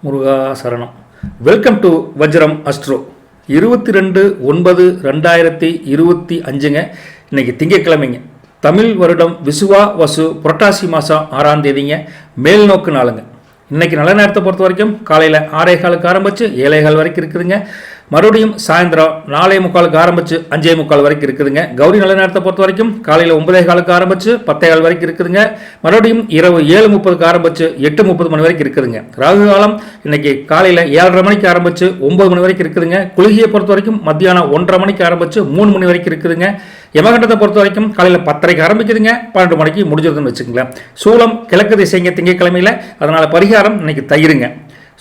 முருகா சரணம். Welcome to Vajram Astro. 22/9/2025ங்க. இன்னைக்கு திங்கட்கிழமைங்க. தமிழ் வருடம் விசுவா வசு புரட்டாசி மாதம் 6ஆம் தேதிங்க. மேல் நோக்கு நாளுங்க. இன்றைக்கி நல்ல நேரத்தை பொறுத்த வரைக்கும் காலையில் 6:15 ஆரம்பித்து 7:15 வரைக்கும் இருக்குதுங்க. மறுபடியும் சாயந்தரம் 4:45 ஆரம்பித்து 5:45 வரைக்கும் இருக்குதுங்க. கௌரி நல்ல நேரத்தை பொறுத்த வரைக்கும் காலையில் 9:15 ஆரம்பித்து 10:15 வரைக்கும் இருக்குதுங்க. மறுபடியும் இரவு 7:30 ஆரம்பித்து 8:30 மணி வரைக்கும் இருக்குதுங்க. ராகு காலம் இன்னைக்கு காலையில் 7:30 மணிக்கு ஆரம்பித்து 9 மணி வரைக்கும் இருக்குதுங்க. குளிகையை பொறுத்த வரைக்கும் மத்தியானம் 1:30 மணிக்கு ஆரம்பித்து 3 மணி வரைக்கும் இருக்குதுங்க. யமகண்டத்தை பொறுத்த வரைக்கும் காலையில் 10:30 ஆரம்பிக்குதுங்க, 12 மணிக்கு முடிஞ்சதுன்னு வச்சுக்கோங்களேன். சூலம் கிழக்கு திசைங்க திங்கட்கிழமையில், அதனால் பரிகாரம் இன்னைக்கு தயிருங்க.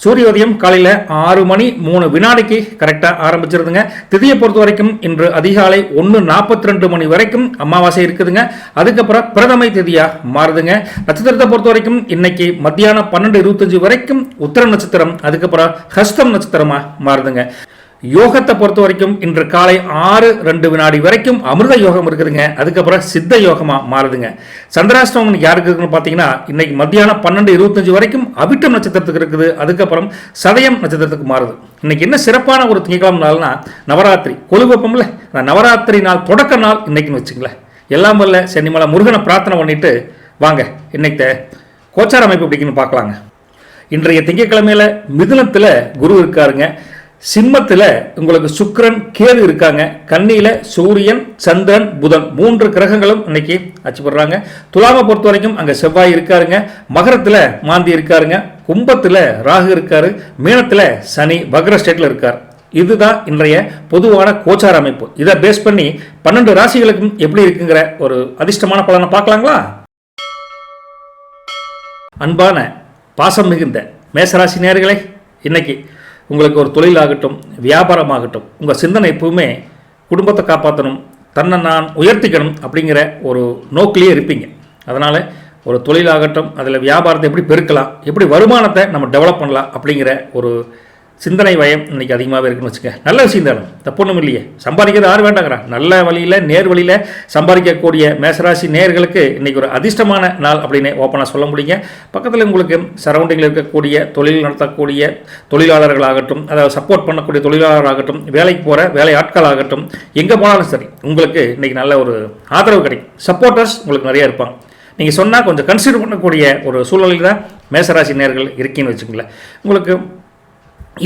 சூரியோதயம் காலையில் 6:03 கரெக்டாக ஆரம்பிச்சிருதுங்க. திதியை பொறுத்த வரைக்கும் இன்று அதிகாலை 1:42 மணி வரைக்கும் அமாவாசை இருக்குதுங்க. அதுக்கப்புறம் பிரதமை திதியாக மாறுதுங்க. நட்சத்திரத்தை பொறுத்த வரைக்கும் இன்னைக்கு மத்தியானம் 12:25 வரைக்கும் உத்திர நட்சத்திரம், அதுக்கப்புறம் ஹஸ்தம் நட்சத்திரமாக மாறுதுங்க. யோகத்தை பொறுத்த வரைக்கும் இன்று காலை 6:02 வரைக்கும் அமிர்த யோகம் இருக்குதுங்க. அதுக்கப்புறம் சித்த யோகமாக மாறுதுங்க. சந்திராஷ்டமம் யாருக்கு இருக்குன்னு பார்த்தீங்கன்னா இன்னைக்கு மத்தியானம் 12:25 வரைக்கும் அவிட்டம் நட்சத்திரத்துக்கு இருக்குது. அதுக்கப்புறம் சதயம் நட்சத்திரத்துக்கு மாறுது. இன்னைக்கு என்ன சிறப்பான ஒரு திங்கட்கிழமை நாள்னா நவராத்திரி கொலுவப்பம்ல, அந்த நவராத்திரி நாள் தொடக்க நாள் இன்னைக்குன்னு வச்சுங்களேன். எல்லாம் வல்ல சென்னிமலை முருகனை பிரார்த்தனை பண்ணிட்டு வாங்க இன்னைக்கு கோச்சார அமைப்பு எப்படின்னு பார்க்கலாங்க. இன்றைய திங்கட்கிழமையில மிதுனத்தில் குரு இருக்காருங்க. சிம்மத்தில் உங்களுக்கு சுக்கிரன் கேது இருக்காங்க. கன்னியில் சூரியன் சந்திரன் புதன் 3 கிரகங்களும் இன்னைக்கு அச்சுப்படுறாங்க. துலாமை பொறுத்த வரைக்கும் அங்கே செவ்வாய் இருக்காருங்க. மகரத்தில் மாந்தி இருக்காருங்க. கும்பத்தில் ராகு இருக்காரு. மீனத்தில் சனி வக்ர ஸ்டேட்டில் இருக்கார். இதுதான் இன்றைய பொதுவான கோச்சார அமைப்பு. இதை பேஸ் பண்ணி 12 ராசிகளுக்கும் எப்படி இருக்குங்கிற ஒரு அதிர்ஷ்டமான பலனை பார்க்கலாங்களா? அன்பான பாசம் மிகுந்த மேசராசி நேயர்களே, இன்னைக்கு உங்களுக்கு ஒரு தொழிலாகட்டும் வியாபாரமாகட்டும் உங்கள் சிந்தனை எப்பவுமே குடும்பத்தை காப்பாற்றணும், தன்னை நான் உயர்த்திக்கணும் அப்படிங்கிற ஒரு நோக்கிலேயே இருப்பீங்க. அதனால் ஒரு தொழிலாகட்டும் அதில் வியாபாரத்தை எப்படி பெருக்கலாம், எப்படி வருமானத்தை நம்ம டெவலப் பண்ணலாம் அப்படிங்கிற ஒரு சிந்தனை வயம் இன்றைக்கி அதிகமாகவே இருக்குன்னு வச்சுக்க. நல்ல விஷயம் தானே, தப்பொன்றும் இல்லையே. சம்பாதிக்கிறது யார் வேண்டாங்கிறா? நல்ல வழியில் நேர் வழியில் சம்பாதிக்கக்கூடிய மேசராசி நேர்களுக்கு இன்றைக்கி ஒரு அதிர்ஷ்டமான நாள் அப்படின்னு ஓப்பனாக சொல்ல முடியுங்க. பக்கத்தில் உங்களுக்கு சரௌண்டிங்கில் இருக்கக்கூடிய தொழில் நடத்தக்கூடிய தொழிலாளர்களாகட்டும், அதாவது சப்போர்ட் பண்ணக்கூடிய தொழிலாளராகட்டும், வேலைக்கு போகிற வேலை ஆட்களாகட்டும், எங்கே போனாலும் சரி உங்களுக்கு இன்றைக்கி நல்ல ஒரு ஆதரவு கிடைக்கும். சப்போர்ட்டர்ஸ் உங்களுக்கு நிறையா இருப்பாங்க. நீங்கள் சொன்னால் கொஞ்சம் கன்சிடர் பண்ணக்கூடிய ஒரு சூழ்நிலையில் தான் மேசராசி நேர்கள் இருக்கீங்கன்னு வச்சுக்கோங்களேன். உங்களுக்கு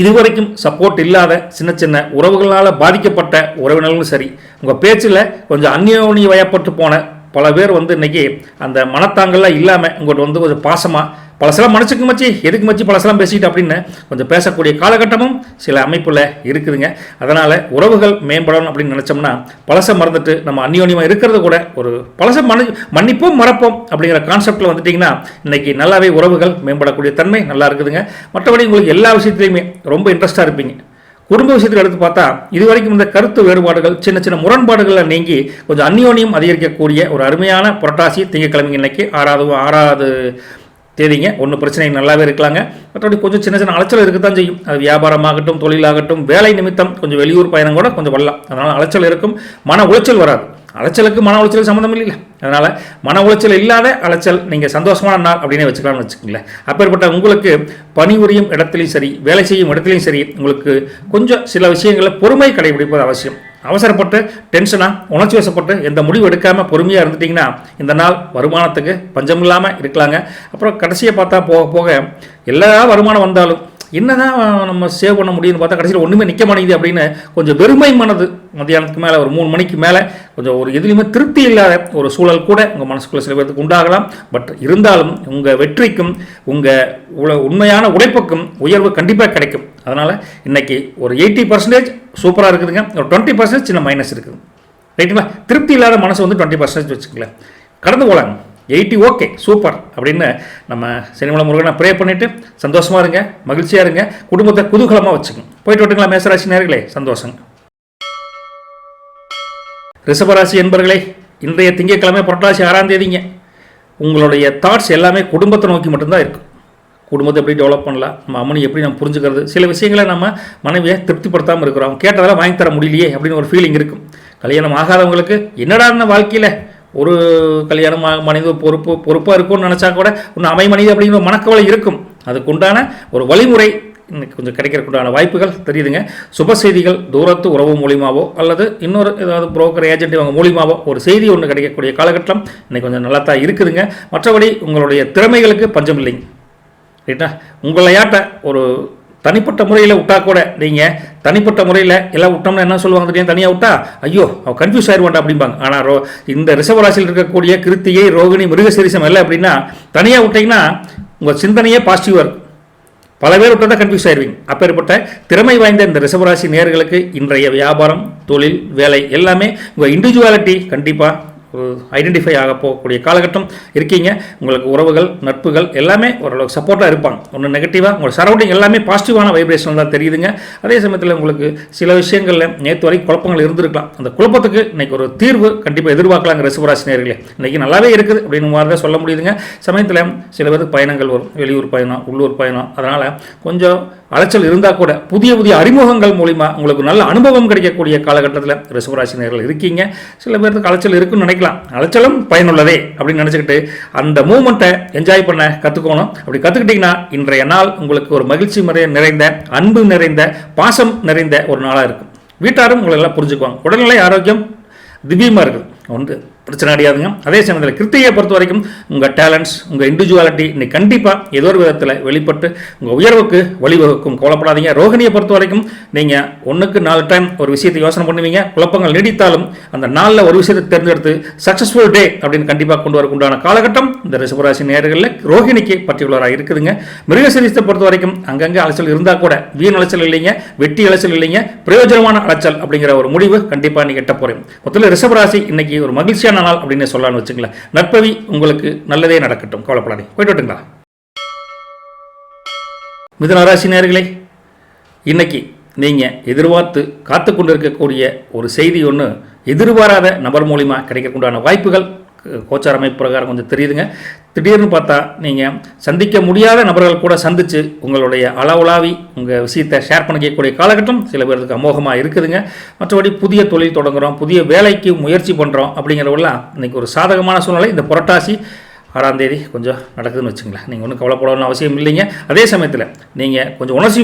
இதுவரைக்கும் சப்போர்ட் இல்லாத சின்ன சின்ன உறவுகளால் பாதிக்கப்பட்ட உறவினர்களும் சரி, உங்கள் பேச்சில் கொஞ்சம் அந்யோன்ய வயப்பட்டு போன பல பேர் இன்றைக்கி அந்த மனத்தாங்கள்லாம் இல்லாமல் உங்கள்கிட்ட கொஞ்சம் பாசமாக பழசெல்லாம் மனுச்சுக்கு மச்சி எதுக்கு மச்சி பழசெல்லாம் பேசிக்கிட்டு அப்படின்னு கொஞ்சம் பேசக்கூடிய காலகட்டமும் சில அமைப்பில் இருக்குதுங்க. அதனால் உறவுகள் மேம்படணும் அப்படின்னு நினச்சோம்னா பழசை மறந்துட்டு நம்ம அந்யோன்யமாக இருக்கிறது கூட ஒரு பழசை மன்னிப்போம் மறப்போம் அப்படிங்கிற கான்செப்டில் வந்துட்டிங்கன்னா இன்றைக்கி நல்லாவே உறவுகள் மேம்படக்கூடிய தன்மை நல்லா இருக்குதுங்க. மற்றபடி உங்களுக்கு எல்லா விஷயத்துலையுமே ரொம்ப இன்ட்ரெஸ்ட்டாக இருப்பீங்க. குடும்ப விஷயத்தில் எடுத்து பார்த்தா இது வரைக்கும் இந்த கருத்து வேறுபாடுகள் சின்ன சின்ன முரண்பாடுகளை நீங்கி கொஞ்சம் அந்யோன்யம் அதிகரிக்கக்கூடிய ஒரு அருமையான புரட்டாசி திங்கட்கிழமை இன்னைக்கு 6ஆவது தேதிங்க. ஒன்றும் பிரச்சனை நல்லாவே இருக்கலாங்க. மற்றபடி கொஞ்சம் சின்ன சின்ன அலைச்சல் இருக்க தான் செய்யும். அது வியாபாரமாகட்டும் தொழிலாகட்டும் வேலை நிமித்தம் கொஞ்சம் வெளியூர் பயணம் கூட கொஞ்சம் வரலாம். அதனால் அலைச்சல் இருக்கும், மன உளைச்சல் வராது. அலைச்சலுக்கு மன உளைச்சல் சம்மந்தம் இல்லை. அதனால் மன உளைச்சல் இல்லாத அலைச்சல் நீங்கள் சந்தோஷமான நாள் அப்படின்னே வச்சுக்கலாம்னு வச்சுக்கோங்களேன். அப்பேற்பட்ட உங்களுக்கு பணிபுரியும் இடத்துலையும் சரி வேலை செய்யும் இடத்துலையும் சரி உங்களுக்கு கொஞ்சம் சில விஷயங்களில் பொறுமை கடைபிடிப்பது அவசியம். அவசரப்பட்டு டென்ஷனாக உணர்ச்சி வசப்பட்டு எந்த முடிவு எடுக்காமல் பொறுமையாக இருந்துட்டிங்கன்னா இந்த நாள் வருமானத்துக்கு பஞ்சம் இல்லாமல் இருக்கலாங்க. அப்புறம் கடைசியை பார்த்தா போக போக எல்லா வருமானம் வந்தாலும் என்னதான் நம்ம சேவ் பண்ண முடியும்னு பார்த்தா கடைசியில் ஒன்றுமே நிற்க மாட்டேங்குது அப்படின்னு கொஞ்சம் வெறுமை மனது மத்தியானத்துக்கு மேலே ஒரு 3 மணிக்கு மேலே கொஞ்சம் ஒரு எதுலையுமே திருப்தி இல்லாத ஒரு சூழல் கூட உங்கள் மனசுக்குள்ளே சில பேருக்கு உண்டாகலாம். பட் இருந்தாலும் உங்கள் வெற்றிக்கும் உங்கள் உண்மையான உழைப்புக்கும் உயர்வு கண்டிப்பாக கிடைக்கும். அதனால் இன்றைக்கி ஒரு 80% சூப்பராக இருக்குதுங்க. ஒரு 20% சின்ன மைனஸ் இருக்குது. ரைட்டுங்களா? திருப்தி இல்லாத மனசு 20% வச்சுக்கங்களேன். கடந்து போகலாங்க. 80 ஓகே சூப்பர் அப்படின்னு நம்ம சினிமலை முருகனை ப்ரே பண்ணிவிட்டு சந்தோஷமாக இருங்க, மகிழ்ச்சியாக இருங்க, குடும்பத்தை குதூகலமாக வச்சுக்கோங்க. போயிட்டு விட்டுங்களா மேசராசி நேர்களே? சந்தோஷங்க. ரிஷபராசி என்பர்களே, இன்றைய திங்கட்கிழமை புரட்டாசி 6ஆம் தேதிங்க. உங்களுடைய தாட்ஸ் எல்லாமே குடும்பத்தை நோக்கி மட்டும்தான் இருக்கும். குடும்பத்தை எப்படி டெவலப் பண்ணலாம், நம்ம அம்மனை எப்படி நம்ம புரிஞ்சுக்கிறது, சில விஷயங்களை நம்ம மனைவியை திருப்திப்படுத்தாமல் இருக்கிறோம், கேட்டதெல்லாம் வாங்கி தர முடியலையே அப்படின்னு ஒரு ஃபீலிங் இருக்கும். கல்யாணம் ஆகாதவங்களுக்கு என்னடா வாழ்க்கையில் ஒரு கல்யாணம் மனித பொறுப்பாக இருக்கும்னு நினச்சா கூட ஒன்று அமை மனித அப்படிங்கிற மனக்கவலை இருக்கும். அதுக்குண்டான ஒரு வழிமுறை இன்னைக்கு கொஞ்சம் கிடைக்கிறதுக்குண்டான வாய்ப்புகள் தெரியுதுங்க. சுப செய்திகள் தூரத்து உறவு மூலியமாவோ அல்லது இன்னொரு ஏதாவது புரோக்கர் ஏஜென்ட் இவங்க மூலியமாவோ ஒரு செய்தி ஒன்று கிடைக்கக்கூடிய காலகட்டம் இன்னைக்கு கொஞ்சம் நல்லா தான் இருக்குதுங்க. மற்றபடி உங்களுடைய திறமைகளுக்கு பஞ்சம் இல்லைங்க. ரைட்டா? உங்களையாட்ட ஒரு தனிப்பட்ட முறையில் விட்டா கூட நீங்கள் தனிப்பட்ட முறையில் எல்லாம் விட்டோம்னா என்ன சொல்லுவாங்க தெரியும், தனியாக விட்டா ஐயோ அவள் கன்ஃபியூஸ் ஆயிடுவாண்டா அப்படிம்பாங்க. ஆனால் இந்த ரிஷபராசியில் இருக்கக்கூடிய கிருத்திகை, ரோகிணி, மிருகசீரிஷம் எல்லாம் எப்படின்னா தனியாக விட்டிங்கன்னா உங்கள் சிந்தனையே பாசிட்டிவாக இருக்கும். பல பேர் விட்டு தான் கன்ஃபியூஸ் ஆயிடுவீங்க. அப்பேற்பட்ட திறமை வாய்ந்த இந்த ரிஷபராசி நேயர்களுக்கு இன்றைய வியாபாரம், தொழில், வேலை எல்லாமே உங்கள் இண்டிவிஜுவாலிட்டி கண்டிப்பாக ஐடென்டிஃபை ஆக போகக்கூடிய காலகட்டம் இருக்கீங்க. உங்களுக்கு உறவுகள், நட்புகள் எல்லாமே ஓரளவுக்கு சப்போர்ட்டாக இருப்பாங்க. ஒன்று நெகட்டிவாக உங்களோட சரௌண்டிங் எல்லாமே பாசிட்டிவான வைப்ரேஷன் தான் தெரியுதுங்க. அதே சமயத்தில் உங்களுக்கு சில விஷயங்களில் நேற்று வரைக்கும் குழப்பங்கள் இருந்திருக்கலாம். அந்த குழப்பத்துக்கு இன்றைக்கி ஒரு தீர்வு கண்டிப்பாக எதிர்பார்க்கலாங்க ரிஷபராசி நேயர்களே. இன்றைக்கி நல்லாவே இருக்குது அப்படின்னு மாதிரி தான் சொல்ல முடியுதுங்க. சமயத்தில் சில பேருக்கு பயணங்கள் வரும், வெளியூர் பயணம், உள்ளூர் பயணம். அதனால் கொஞ்சம் அலைச்சல் இருந்தால் கூட புதிய புதிய அறிமுகங்கள் மூலிமா உங்களுக்கு நல்ல அனுபவம் கிடைக்கக்கூடிய காலகட்டத்தில் ரிஷபராசி நேயர்கள் இருக்கீங்க. சில பேருக்கு அலைச்சல் இருக்குன்னு நினைக்கலாம். அலைச்சலும் பயனுள்ளதே அப்படின்னு நினச்சிக்கிட்டு அந்த மூமெண்ட்டை என்ஜாய் பண்ண கற்றுக்கணும். அப்படி கற்றுக்கிட்டிங்கன்னா இன்றைய நாள் உங்களுக்கு ஒரு மகிழ்ச்சி நிறைந்த, அன்பு நிறைந்த, பாசம் நிறைந்த ஒரு நாளாக இருக்கும். வீட்டாரும் உங்களை எல்லாம் புரிஞ்சுக்குவாங்க. உடல்நிலை ஆரோக்கியம் திவ்யமாக இருக்குது, ஒன்று பிரச்சனை அடையாதுங்க. அதே சமயத்தில் கிருத்திகையை பொறுத்த வரைக்கும் உங்கள் டேலண்ட்ஸ், உங்கள் இண்டிவிஜுவாலிட்டி இன்னைக்கு கண்டிப்பாக ஏதோ ஒரு விதத்தில் வெளிப்பட்டு உங்கள் உயர்வுக்கு வழிவகுக்கும். கவலைப்படாதீங்க. ரோகிணியை பொறுத்த வரைக்கும் நீங்கள் 1க்கு 4 டைம் ஒரு விஷயத்தை யோசனை பண்ணுவீங்க. குழப்பங்கள் நீடித்தாலும் அந்த நாளில் ஒரு விஷயத்தை தேர்ந்தெடுத்து சக்ஸஸ்ஃபுல் டே அப்படின்னு கண்டிப்பாக கொண்டு வரக்குண்டான காலகட்டம் இந்த ரிஷபராசி நேயர்களில் ரோகிணிக்கு பர்டிகுலராக இருக்குதுங்க. மிருகசீரிஷத்தை பொறுத்த வரைக்கும் அங்கங்கே அலைச்சல் இருந்தால் கூட வீண் அலைச்சல் இல்லைங்க, வெட்டி அலைச்சல் இல்லைங்க, பிரயோஜனமான அலைச்சல் அப்படிங்கிற ஒரு முடிவு கண்டிப்பாக நீங்கள் எட்ட போகிறீங்க. மொத்தத்தில் ரிஷபராசி இன்னைக்கு ஒரு மகிழ்ச்சியான நாள் அப்படின்னு சொல்லலாம்னு வச்சுங்களேன். நற்பவி உங்களுக்கு நல்லதே நடக்கட்டும், கவலைப்படாதீங்க. போயிட்டு விட்டுங்களா. மிதுன ராசி நேயர்களே, இன்னைக்கு நீங்கள் எதிர்பார்த்து காத்து கொண்டு இருக்கக்கூடிய ஒரு செய்தி ஒன்று எதிர்பாராத நபர் மூலிமா கிடைக்கக்கூடிய வாய்ப்புகள் கோச்சார அமைப்பு பிரகாரம் கொஞ்சம் தெரியுதுங்க. திடீர்னு பார்த்தா நீங்கள் சந்திக்க முடியாத நபர்கள் கூட சந்தித்து உங்களுடைய அளவுலாவி உங்கள் விஷயத்தை ஷேர் பண்ணிக்கக்கூடிய காலகட்டம் சில பேருக்கு அமோகமாக இருக்குதுங்க. மற்றபடி புதிய தொழில் தொடங்குகிறோம், புதிய வேலைக்கு முயற்சி பண்ணுறோம் அப்படிங்கிறவெல்லாம் இன்றைக்கி ஒரு சாதகமான சூழ்நிலை இந்த புரட்டாசி 6ஆம் தேதி கொஞ்சம் நடக்குதுன்னு வச்சுங்களேன். நீங்கள் ஒன்றும் கவலைப்படணும்னு அவசியம் இல்லைங்க. அதே சமயத்தில் நீங்கள் கொஞ்சம்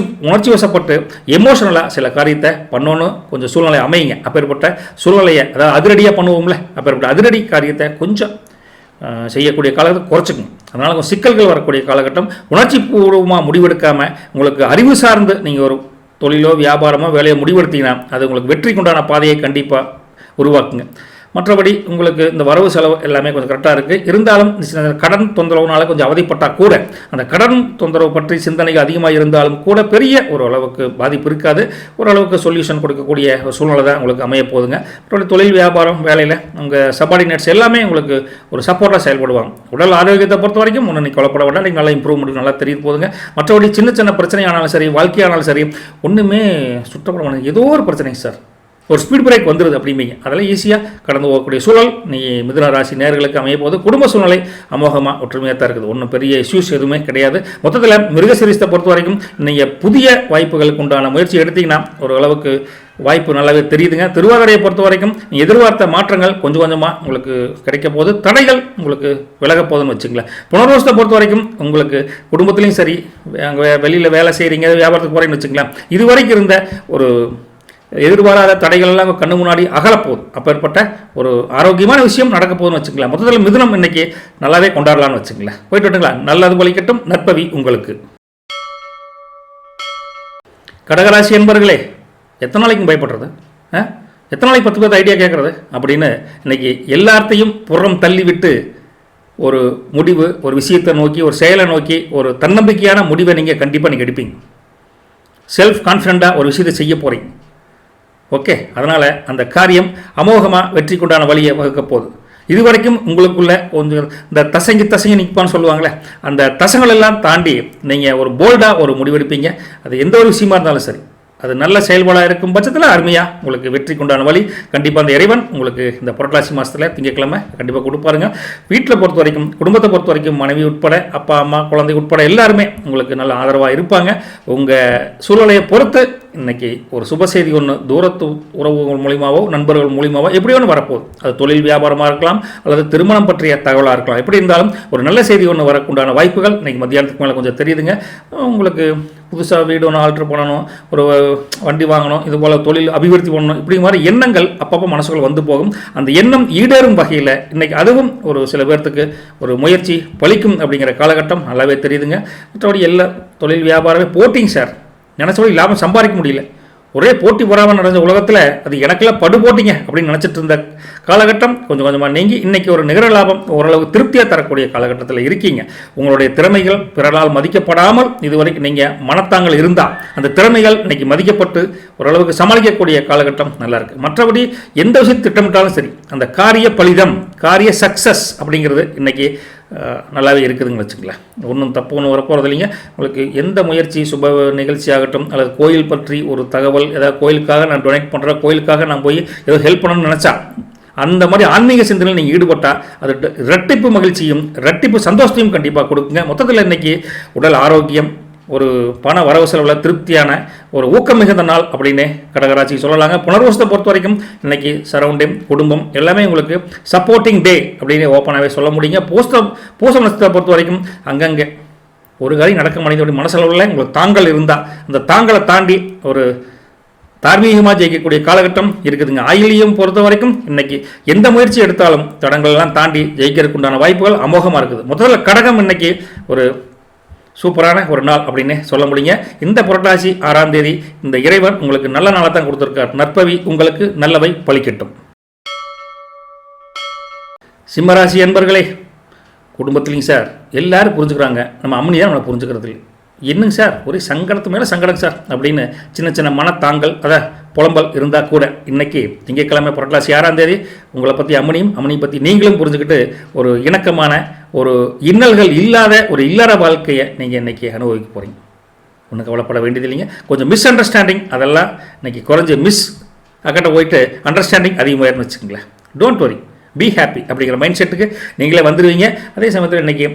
உணர்ச்சி வசப்பட்டு எமோஷனலாக சில காரியத்தை பண்ணணும் கொஞ்சம் சூழ்நிலை அமையுங்க. அப்பேற்பட்ட சூழ்நிலையை அதாவது அதிரடியாக பண்ணுவோம்ல, அப்பேற்பட்ட அதிரடி காரியத்தை கொஞ்சம் செய்யக்கூடிய காலகட்டத்தை குறைச்சிக்கணும். அதனால் கொஞ்சம் சிக்கல்கள் வரக்கூடிய காலகட்டம். உணர்ச்சி பூர்வமாக முடிவெடுக்காமல் உங்களுக்கு அறிவு சார்ந்து நீங்கள் ஒரு தொழிலோ வியாபாரமோ வேலையோ முடிவெடுத்தீங்கன்னா அது உங்களுக்கு வெற்றிக்குண்டான பாதையை கண்டிப்பாக உருவாக்குங்க. மற்றபடி உங்களுக்கு இந்த வரவு செலவு எல்லாமே கொஞ்சம் கரெக்டாக இருக்குது. இருந்தாலும் கடன் தொந்தரவுனால கொஞ்சம் அவதிப்பட்டால் கூட அந்த கடன் தொந்தரவு பற்றி சிந்தனைகள் அதிகமாக இருந்தாலும் கூட பெரிய ஒரு அளவுக்கு பாதிப்பு இருக்காது. ஓரளவுக்கு சொல்யூஷன் கொடுக்கக்கூடிய ஒரு சூழ்நிலை தான் உங்களுக்கு அமைய போகுதுங்க. மற்றபடி தொழில், வியாபாரம், வேலையில் உங்கள் சபார்டினேட்ஸ் எல்லாமே உங்களுக்கு ஒரு சப்போர்ட்டாக செயல்படுவாங்க. உடல் ஆரோக்கியத்தை பொறுத்த வரைக்கும் ஒன்று நீங்கள் கொல்லப்பட வேண்டாம், நீங்கள் நல்லா இம்ப்ரூவ்மெண்ட் நல்லா தெரியுது போதுங்க. மற்றபடி சின்ன சின்ன பிரச்சனையானாலும் சரி, வாழ்க்கையானாலும் சரி, ஒன்றுமே சுற்றப்பட ஏதோ ஒரு பிரச்சனைங்க சார், ஒரு ஸ்பீட் பிரேக் வந்துடுது அப்படிம்பீங்க. அதெல்லாம் ஈஸியாக கடந்து போகக்கூடிய சூழல் நீ மிதுன ராசி நேயர்களுக்கு அமைய போது குடும்ப சூழ்நிலை அமோகமாக ஒற்றுமையாக தான் இருக்குது. ஒன்றும் பெரிய இஷ்யூஸ் எதுவுமே கிடையாது. மொத்தத்தில் மிருகசீரிஷத்தை பொறுத்த வரைக்கும் நீங்கள் புதிய வாய்ப்புகளுக்கு உண்டான முயற்சி எடுத்தீங்கன்னா ஒரு அளவுக்கு வாய்ப்பு நல்லாவே தெரியுதுங்க. திருவாதிரையை பொறுத்த வரைக்கும் எதிர்பார்த்த மாற்றங்கள் கொஞ்சம் கொஞ்சமாக உங்களுக்கு கிடைக்க போது, தடைகள் உங்களுக்கு விலக போதுன்னு வச்சுங்களேன். புனர்வசத்தை பொறுத்த வரைக்கும் உங்களுக்கு குடும்பத்துலேயும் சரி, வெளியில் வேலை செய்கிறீங்க, வியாபாரத்துக்கு போகிறீங்கன்னு வச்சுங்களேன், இது வரைக்கும் இருந்த ஒரு எதிர்பாராத தடைகள் எல்லாம் கண்ணு முன்னாடி அகலப்போகுது. அப்பேற்பட்ட ஒரு ஆரோக்கியமான விஷயம் நடக்க போகுதுன்னு வச்சுக்கலாம். மொத்தத்தில் மிதுனம் இன்னைக்கு நல்லாவே கொண்டாடலாம்னு வச்சுங்களேன். போயிட்டு விட்டுங்களா. நல்லது பலிக்கட்டும், நற்பவி உங்களுக்கு. கடகராசி என்பர்களே, எத்தனை நாளைக்கும் பயப்படுறது, எத்தனை நாளைக்கு 10 ஐடியா கேட்குறது அப்படின்னு இன்னைக்கு எல்லாத்தையும் புறம் தள்ளிவிட்டு ஒரு முடிவு, ஒரு விஷயத்தை நோக்கி, ஒரு செயலை நோக்கி ஒரு தன்னம்பிக்கையான முடிவை நீங்கள் கண்டிப்பாக நீங்கள் எடுப்பீங்க. செல்ஃப் கான்ஃபிடென்ட்டாக ஒரு விஷயத்தை செய்ய போகிறீங்க. ஓகே, அதனால் அந்த காரியம் அமோகமாக வெற்றி கொண்டான வழியை வகுக்க போகுது. இது வரைக்கும் உங்களுக்குள்ள கொஞ்சம் இந்த தசங்கி நிற்பான்னு சொல்லுவாங்களே, அந்த தசங்கள் எல்லாம் தாண்டி நீங்கள் ஒரு போல்டாக ஒரு முடிவெடுப்பீங்க. அது எந்த ஒரு விஷயமா இருந்தாலும் சரி, அது நல்ல செயல்பாடாக இருக்கும் பட்சத்தில் அருமையாக உங்களுக்கு வெற்றி கொண்டான வழி கண்டிப்பாக அந்த இறைவன் உங்களுக்கு இந்த புரட்டாசி மாதத்தில் திங்கட்கிழமை கண்டிப்பாக கொடுப்பாருங்க. வீட்டில் பொறுத்த வரைக்கும், குடும்பத்தை பொறுத்த வரைக்கும் மனைவி உட்பட, அப்பா அம்மா, குழந்தை உட்பட எல்லாருமே உங்களுக்கு நல்ல ஆதரவாக இருப்பாங்க. உங்கள் சூழ்நிலையை பொறுத்து இன்றைக்கி ஒரு சுப செய்தி ஒன்று தூரத்து உறவுகள் மூலியமாவோ நண்பர்கள் மூலியமாவோ எப்படி ஒன்று வரப்போகுது. அது தொழில் வியாபாரமாக இருக்கலாம் அல்லது திருமணம் பற்றிய தகவலாக இருக்கலாம். எப்படி இருந்தாலும் ஒரு நல்ல செய்தி ஒன்று வரக்குண்டான வாய்ப்புகள் இன்றைக்கி மத்தியானத்துக்கு மேலே கொஞ்சம் தெரியுதுங்க. உங்களுக்கு புதுசாக வீடு ஒன்று ஆல்ட்ரு பண்ணணும், ஒரு வண்டி வாங்கணும், இது போல் தொழில் அபிவிருத்தி பண்ணணும், இப்படி மாதிரி எண்ணங்கள் அப்பப்போ மனசுக்குள் வந்து போகும். அந்த எண்ணம் ஈடேறும் வகையில் இன்றைக்கி அதுவும் ஒரு சில பேர்த்துக்கு ஒரு முயற்சி பலிக்கும் அப்படிங்கிற காலகட்டம் நல்லாவே தெரியுதுங்க. மற்றபடி எல்லா தொழில் வியாபாரமே போட்டிங்க சார். நினச்சபடி லாபம் சம்பாதிக்க முடியல. ஒரே போட்டி பொறாமல் நடந்த உலகத்தில் அது எனக்கெல்லாம் படு போட்டிங்க அப்படின்னு நினச்சிட்டு இருந்த காலகட்டம் கொஞ்சம் கொஞ்சமாக நீங்கி இன்றைக்கி ஒரு நிகர லாபம் ஓரளவு திருப்தியாக தரக்கூடிய காலகட்டத்தில் இருக்கீங்க. உங்களுடைய திறமைகள் பிறரால் மதிக்கப்படாமல் இதுவரைக்கும் நீங்கள் மனத்தாங்கள் இருந்தால் அந்த திறமைகள் இன்றைக்கி மதிக்கப்பட்டு ஓரளவுக்கு சமாளிக்கக்கூடிய காலகட்டம் நல்லா இருக்குது. மற்றபடி எந்த விஷயம் திட்டமிட்டாலும் சரி அந்த காரிய பலிதம், காரிய சக்ஸஸ் அப்படிங்கிறது இன்றைக்கி நல்லாவே இருக்குதுன்னு வச்சுக்கலாம். ஒன்றும் தப்பு ஒன்றும் வரப்போகிறது இல்லைங்க. உங்களுக்கு எந்த முயற்சி சுப நிகழ்ச்சி ஆகட்டும் அல்லது கோயில் பற்றி ஒரு தகவல், ஏதாவது கோயிலுக்காக நான் டொனேட் பண்ணுறேன், கோயிலுக்காக நான் போய் ஏதோ ஹெல்ப் பண்ணணும்னு நினச்சா அந்த மாதிரி ஆன்மீக சிந்தனையில் நீங்கள் ஈடுபட்டால் அது இரட்டிப்பு மகிழ்ச்சியும் இரட்டிப்பு சந்தோஷத்தையும் கண்டிப்பாக கொடுக்குங்க. மொத்தத்தில் இன்றைக்கி உடல் ஆரோக்கியம், ஒரு பண வரவு செலவில் திருப்தியான ஒரு ஊக்கம் மிகுந்த நாள் அப்படின்னு கடகராசி சொல்லலாங்க. புனர்வசத்தை பொறுத்த வரைக்கும் இன்றைக்கி சரௌண்டிங் குடும்பம் எல்லாமே உங்களுக்கு சப்போர்ட்டிங் டே அப்படின்னு ஓப்பனாகவே சொல்ல முடியுங்க. பூச நட்சத்திரத்தை பொறுத்த வரைக்கும் அங்கங்கே ஒரு காரியம் நடக்க மனிதனுடைய மனசளவில் உங்களுக்கு தாங்கள் இருந்தால் அந்த தாங்களை தாண்டி ஒரு தார்மீகமாக ஜெயிக்கக்கூடிய காலகட்டம் இருக்குதுங்க. ஆயிலியம் பொறுத்த வரைக்கும் இன்றைக்கி எந்த முயற்சி எடுத்தாலும் தடங்கள்லாம் தாண்டி ஜெயிக்கிறதுக்கு உண்டான வாய்ப்புகள் அமோகமாக இருக்குது. முதல்ல கடகம் இன்றைக்கி ஒரு சூப்பரான ஒரு நாள் அப்படின்னு சொல்ல முடியுங்க. இந்த புரட்டாசி 6ஆம் தேதி இந்த இறைவன் உங்களுக்கு நல்ல நாளை தான் கொடுத்துருக்கார். நற்பவி உங்களுக்கு நல்லவை பலிக்கட்டும். சிம்மராசி என்பர்களே, குடும்பத்துலைங்க சார் எல்லாரும் புரிஞ்சுக்கிறாங்க, நம்ம அம்மனி தான் நம்மளை புரிஞ்சுக்கிறது இல்லை. என்னங்க சார் ஒரே சங்கடத்து மேலே சங்கடம் சார் அப்படின்னு சின்ன சின்ன மனத்தாங்கள் புலம்பல் இருந்தால் கூட இன்றைக்கி திங்கட்கிழமை புரட்டாசி 6ஆம் தேதி உங்களை பற்றி அம்மனியை பற்றி நீங்களும் புரிஞ்சுக்கிட்டு ஒரு இணக்கமான ஒரு இன்னல்கள் இல்லாத ஒரு இல்லற வாழ்க்கையை நீங்கள் இன்றைக்கி அனுபவிக்க போகிறீங்க. ஒன்றும் கவலைப்பட வேண்டியது இல்லைங்க. கொஞ்சம் மிஸ் அண்டர்ஸ்டாண்டிங் அதெல்லாம் இன்றைக்கி குறைஞ்சி மிஸ் அக்கட்ட போயிட்டு அண்டர்ஸ்டாண்டிங் அதிகமாகிருன்னு வச்சுக்கோங்களேன். டோன்ட் வரி, பி ஹாப்பி அப்படிங்கிற மைண்ட் செட்டுக்கு நீங்களே வந்துடுவீங்க. அதே சமயத்தில் இன்றைக்கி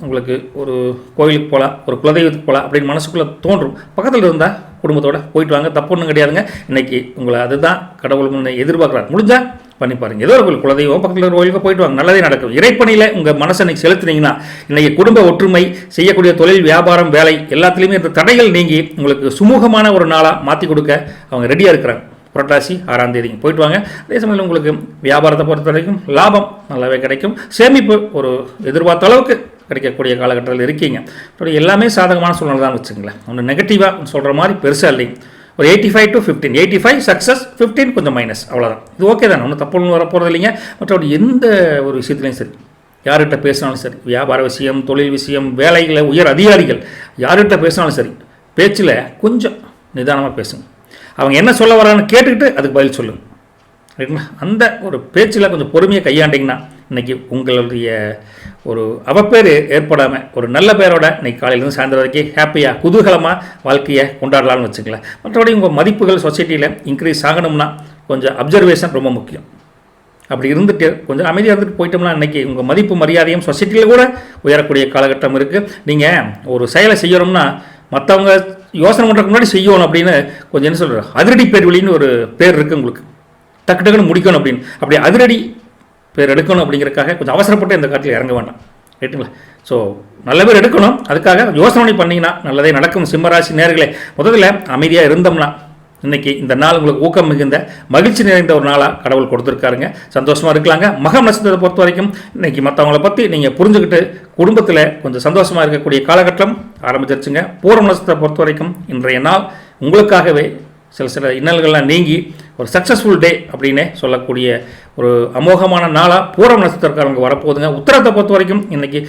உங்களுக்கு ஒரு கோயிலுக்கு போகலாம், ஒரு குலதெய்வத்துக்கு போகலாம் அப்படின்னு மனசுக்குள்ளே தோன்றும். பக்கத்தில் இருந்தால் குடும்பத்தோடு போயிட்டு வாங்க, தப்பு ஒன்றும் கிடையாதுங்க. இன்றைக்கி உங்களை அதுதான் கடவுள் முன்னே எதிர்பார்க்குறாரு. முடிஞ்சால் பண்ணி பாருங்கள். ஏதோ ஒரு குலதெய்வம் பக்கத்தில் ஒரு கோயிலுக்கு போயிட்டு வாங்க, நல்லதே நடக்கும். இறைப்பணியில் உங்கள் மனசை இன்றைக்கி செலுத்துனீங்கன்னா இன்றைக்கி குடும்ப ஒற்றுமை, செய்யக்கூடிய தொழில் வியாபாரம் வேலை எல்லாத்துலேயுமே இந்த தடைகள் நீங்கி உங்களுக்கு சுமூகமான ஒரு நாளாக மாற்றி கொடுக்க அவங்க ரெடியாக இருக்கிறாங்க. புரட்டாசி 6ஆம் தேதிங்க போயிட்டு வாங்க. அதே சமயம் உங்களுக்கு வியாபாரத்தை பொறுத்த வரைக்கும் லாபம் நல்லாவே கிடைக்கும். சேமிப்பு ஒரு எதிர்பார்த்த அளவுக்கு கிடைக்கக்கூடிய காலகட்டத்தில் இருக்கீங்க. அப்படி எல்லாமே சாதகமான சூழ்நிலை தான் வச்சுங்களேன். ஒன்று நெகட்டிவாக சொல்கிற மாதிரி பெருசாக இல்லைங்க. ஒரு 85 to 15, 85 சக்ஸஸ், 15 கொஞ்சம் மைனஸ், அவ்வளோதான். இது ஓகே தான், ஒன்றும் தப்பு ஒன்றும் வரப்போகிறது இல்லைங்க. மற்றபடி எந்த ஒரு விஷயத்துலையும் சரி, யார்கிட்ட பேசினாலும் சரி, வியாபார விஷயம், தொழில் விஷயம், வேலைகளை, உயர் அதிகாரிகள் யார்கிட்ட பேசினாலும் சரி, பேச்சில் கொஞ்சம் நிதானமாக பேசுங்க. அவங்க என்ன சொல்ல வரான்னு கேட்டுக்கிட்டு அதுக்கு பதில் சொல்லுங்கள். ரைட்டுங்களா? அந்த ஒரு பேச்சில் கொஞ்சம் பொறுமையை கையாண்டிங்கன்னா இன்றைக்கி உங்களுடைய ஒரு அவப்பேர் ஏற்படாமல் ஒரு நல்ல பேரோட இன்றைக்கி காலையிலேருந்து சாயந்தரம் வரைக்கும் ஹாப்பியாக குதூகலமாக வாழ்க்கையை கொண்டாடலாம்னு வச்சுக்கலாம். மற்றபடி உங்கள் மதிப்புகள் சொசைட்டியில் இன்க்ரீஸ் ஆகணும்னா கொஞ்சம் அப்சர்வேஷன் ரொம்ப முக்கியம். அப்படி இருந்துட்டு கொஞ்சம் அமைதியாக இருந்துட்டு போயிட்டோம்னா இன்றைக்கி உங்கள் மதிப்பு மரியாதையும் சொசைட்டியில் கூட உயரக்கூடிய காலகட்டம் இருக்குது. நீங்கள் ஒரு செயலை செய்யணும்னா மற்றவங்க யோசனை பண்ணுறதுக்கு முன்னாடி செய்யணும் அப்படின்னு கொஞ்சம் என்ன சொல்கிற அதிரடி பேர் வழின்னு ஒரு பேர் இருக்குது உங்களுக்கு. டக்கு டக்குன்னு முடிக்கணும் அப்படின்னு, அப்படி அதிரடி பேர் எடுக்கணும் அப்படிங்கிறதுக்காக கொஞ்சம் அவசரப்பட்டு இந்த காட்டில் இறங்க வேண்டாம். ரைட்டுங்களா? ஸோ நல்ல பேர் எடுக்கணும், அதுக்காக யோசனை பண்ணிங்கன்னா நல்லதே நடக்கும். சிம்மராசி நேயர்களே, முதல்ல அமைதியாக இருந்தோம்னா இன்றைக்கி இந்த நாள் உங்களுக்கு ஊக்கம் மிகுந்த மகிழ்ச்சி நிறைந்த ஒரு நாளாக கடவுள் கொடுத்துருக்காருங்க. சந்தோஷமாக இருக்கலாங்க. மகம் நட்சத்திரத்தை பொறுத்த வரைக்கும் இன்றைக்கி மற்றவங்களை பற்றி நீங்கள் புரிஞ்சுக்கிட்டு குடும்பத்தில் கொஞ்சம் சந்தோஷமாக இருக்கக்கூடிய காலகட்டம் ஆரம்பிச்சிருச்சுங்க. பூரம் நட்சத்திரத்தை பொறுத்த வரைக்கும் இன்றைய நாள் உங்களுக்காகவே சில இன்னல்கள்லாம் நீங்கி ஒரு சக்ஸஸ்ஃபுல் டே அப்படின்னு சொல்லக்கூடிய ஒரு அமோகமான நாளாக பூரம் நட்சத்திரக்காரங்க வரப்போகுதுங்க. உத்தரத்தை பொறுத்த வரைக்கும் இன்றைக்கி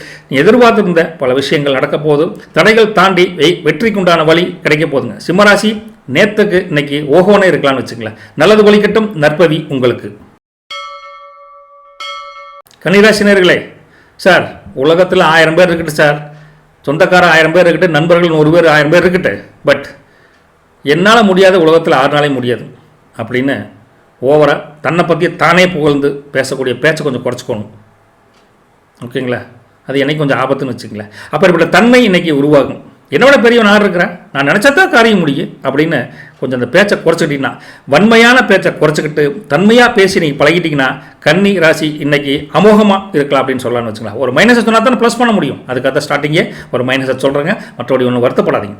எதிர்பார்த்திருந்த பல விஷயங்கள் நடக்க போகுது. தடைகள் தாண்டி வெற்றிக்குண்டான வழி கிடைக்க போகுதுங்க. சிம்மராசி நேத்துக்கு இன்னைக்கு ஓஹோனே இருக்கலாம்னு வச்சுங்களேன். நல்லது ஒலிக்கட்டும், நற்பவி உங்களுக்கு. கன்னிராசினியர்களே, சார் உலகத்தில் 1000 பேர் இருக்கட்டு சார், சொந்தக்காரர் 1000 பேர் இருக்கட்டு, நண்பர்கள் 100 பேர் 1000 பேர் இருக்கட்டு, பட் என்னால் முடியாத உலகத்தில் 6 நாளே முடியாது அப்படின்னு ஓவராக தன்னை பற்றி தானே புகழ்ந்து பேசக்கூடிய பேச்சை கொஞ்சம் குறைச்சிக்கணும். ஓகேங்களா? அது என்னைக்கு கொஞ்சம் ஆபத்துன்னு வச்சுங்களேன். அப்படிப்பட்ட தன்மை இன்றைக்கி உருவாகும். என்னோட பெரியவன் யார் இருக்கிறேன், நான் நினச்சா தான் காரியம் முடியும் அப்படின்னு கொஞ்சம் அந்த பேச்சை குறைச்சிக்கிட்டீங்கன்னா, வன்மையான பேச்சை குறைச்சிக்கிட்டு தன்மையாக பேசி நீங்கள் பழகிட்டீங்கன்னா கன்னி ராசி இன்னைக்கு அமோகமாக இருக்கலாம் அப்படின்னு சொல்லலாம்னு வச்சுக்கலாம். ஒரு மைனஸை சொன்னால் தான் ப்ளஸ் பண்ண முடியும். அதுக்காக ஸ்டார்டிங்கே ஒரு மைனஸை சொல்கிறேங்க. மற்றபடி ஒன்றும் வருத்தப்படாதீங்க.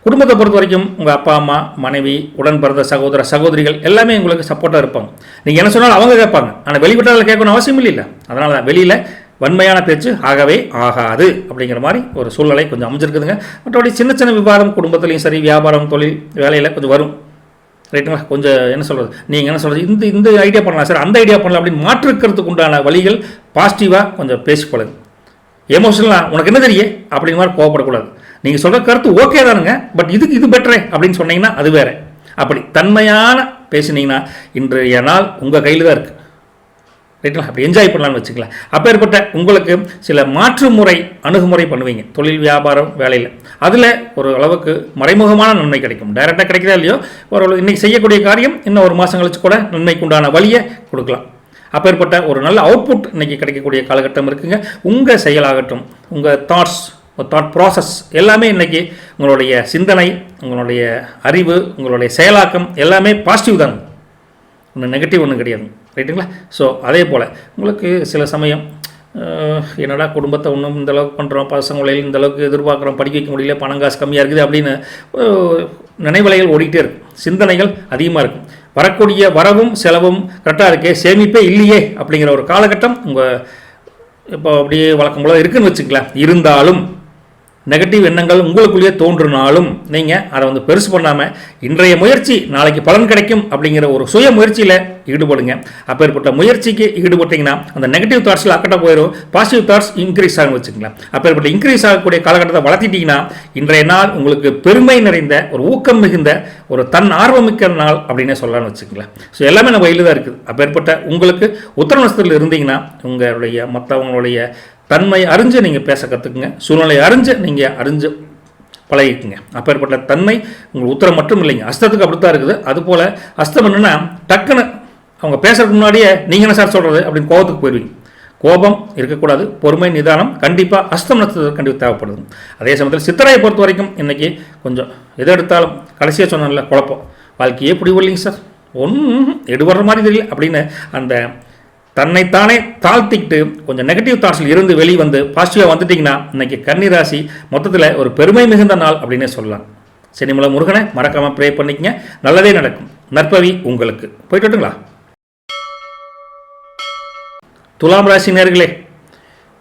குடும்பத்தை பொறுத்த வரைக்கும் உங்கள் அப்பா அம்மா, மனைவி, உடன் பிறந்த சகோதர சகோதரிகள் எல்லாமே உங்களுக்கு சப்போர்ட்டாக இருப்பாங்க. நீங்கள் என்ன சொன்னாலும் அவங்க கேட்பாங்க. ஆனால் வெளிப்பட்டால் கேட்கணும் அவசியம் இல்லை. அதனால தான் வெளியில் வன்மையான பேச்சு ஆகவே ஆகாது அப்படிங்கிற மாதிரி ஒரு சூழ்நிலை கொஞ்சம் அமைஞ்சிருக்குதுங்க. மற்றபடி சின்ன சின்ன விவாதம் குடும்பத்துலேயும் சரி, வியாபாரம், தொழில், வேலையில் கொஞ்சம் வரும். ரைட்டுங்களா? கொஞ்சம் என்ன சொல்கிறது, நீங்கள் என்ன சொல்கிறது, இந்த ஐடியா பண்ணலாம் சார், அந்த ஐடியா பண்ணலாம் அப்படின்னு மாற்றுக்கிறதுக்கு உண்டான வழிகள் பாசிட்டிவாக கொஞ்சம் பேசி பழகு. எமோஷனலாக உனக்கு என்ன தெரியும் அப்படிங்கிற மாதிரி கோவப்படக்கூடாது. நீங்கள் சொல்கிற கருத்து ஓகே தானுங்க, பட் இது பெட்டரே அப்படின்னு சொன்னீங்கன்னா அது வேறு. அப்படி தன்மையான பேசினீங்கன்னா இன்றைய நாள் உங்கள் கையில் தான் இருக்குது. ரைட்டுங்களா? அப்படி என்ஜாய் பண்ணலான்னு வச்சுக்கலாம். அப்பேற்பட்ட உங்களுக்கு சில மாற்று முறை அணுகுமுறை பண்ணுவீங்க தொழில், வியாபாரம், வேலையில். அதில் ஒரு அளவுக்கு மறைமுகமான நன்மை கிடைக்கும். டைரெக்டாக கிடைக்கிறதா இல்லையோ, ஒரு இன்றைக்கி செய்யக்கூடிய காரியம் இன்னும் ஒரு மாதம் கழிச்சு கூட நன்மைக்கு உண்டான வழியை கொடுக்கலாம். அப்பேற்பட்ட ஒரு நல்ல அவுட்புட் இன்றைக்கி கிடைக்கக்கூடிய காலகட்டம் இருக்குங்க. உங்கள் செயலாகட்டும், உங்கள் தாட் ப்ராசஸ் எல்லாமே இன்றைக்கி உங்களுடைய சிந்தனை, உங்களுடைய அறிவு, உங்களுடைய செயலாக்கம் எல்லாமே பாசிட்டிவ் தாங்க. ஒன்றும் நெகட்டிவ் ஒன்றும் கிடையாது. ரைட்டுங்களா? ஸோ அதே போல் உங்களுக்கு சில சமயம் என்னடா குடும்பத்தை ஒன்றும் இந்தளவுக்கு பண்ணுறோம், பசங்களையும் இந்தளவுக்கு எதிர்பார்க்குறோம், படிக்க வைக்க முடியல, பணம் காசு கம்மியாக இருக்குது அப்படின்னு நினைவலைகள் ஓடிக்கிட்டே இருக்கும். சிந்தனைகள் அதிகமாக இருக்கும். வரக்கூடிய வரவும் செலவும் கரெக்டாக இருக்கே, சேமிப்பே இல்லையே அப்படிங்கிற ஒரு காலகட்டம் உங்கள் இப்போ அப்படியே வழக்கம் போல இருக்குதுன்னு வச்சுக்கலாம். இருந்தாலும் நெகட்டிவ் எண்ணங்கள் உங்களுக்குள்ளேயே தோன்றினாலும் நீங்கள் அதை பெருசு பண்ணாமல் இன்றைய முயற்சி நாளைக்கு பலன் கிடைக்கும் அப்படிங்கிற ஒரு சுய முயற்சியில் ஈடுபடுங்க. அப்பேற்பட்ட முயற்சிக்கு ஈடுபட்டிங்கன்னா அந்த நெகட்டிவ் தாட்ஸில் அக்கட்ட போயிடும், பாசிட்டிவ் தாட்ஸ் இன்க்ரீஸ் ஆகும் வச்சுக்கலாம். அப்பேற்பட்ட இன்க்ரீஸ் ஆகக்கூடிய காலகட்டத்தை வளர்த்திட்டிங்கன்னா இன்றைய நாள் உங்களுக்கு பெருமை நிறைந்த ஒரு ஊக்கம் மிகுந்த ஒரு தன் ஆர்வமிக்க நாள் அப்படின்னே சொல்லலாம்னு வச்சுக்கலாம். ஸோ எல்லாமே நம்ம கையில் தான் இருக்குது. அப்பேற்பட்ட உங்களுக்கு உத்திர நட்சத்திரத்தில் இருந்தீங்கன்னா உங்களுடைய மற்றவங்களுடைய தன்மை அறிஞ்சு நீங்கள் பேச கற்றுக்குங்க. சூழ்நிலை அறிஞ்சு பழகிக்குங்க. அப்பேற்பட்ட தன்மை உங்கள் உத்தரம் மட்டும் இல்லைங்க, அஸ்தத்துக்கு அப்படித்தான் இருக்குது. அதுபோல் அஸ்தம் என்னென்னா டக்குன்னு அவங்க பேசுறதுக்கு முன்னாடியே நீங்கள் என்ன சார் சொல்கிறது அப்படின்னு கோபத்துக்கு போயிடுவீங்க. கோபம் இருக்கக்கூடாது. பொறுமை, நிதானம் கண்டிப்பாக அஸ்தம் நட்சத்திரத்துக்கு கண்டிப்பாக தேவைப்படுது. அதே சமயத்தில் சித்திரையை பொறுத்த வரைக்கும் இன்றைக்கி கொஞ்சம் எதை எடுத்தாலும் கடைசியாக சொன்னால குழப்பம், வாழ்க்கையே பிடிவில்லைங்க சார், ஒன்றும் எடுபடுற மாதிரி தெரியல அப்படின்னு அந்த தன்னைத்தானே தாழ்த்திக்கிட்டு கொஞ்சம் நெகட்டிவ் தாட்ஸில் இருந்து வெளிவந்து பாசிட்டிவாக வந்துட்டிங்கன்னா இன்றைக்கி கன்னிராசி மொத்தத்தில் ஒரு பெருமை மிகுந்த நாள் அப்படின்னே சொல்லலாம். சினிமலை முருகனை மறக்காமல் ப்ரே பண்ணிக்கங்க, நல்லதே நடக்கும். நற்பவி உங்களுக்கு. போயிட்டு வரட்டுங்களா? துலாம் ராசி நேயர்களே,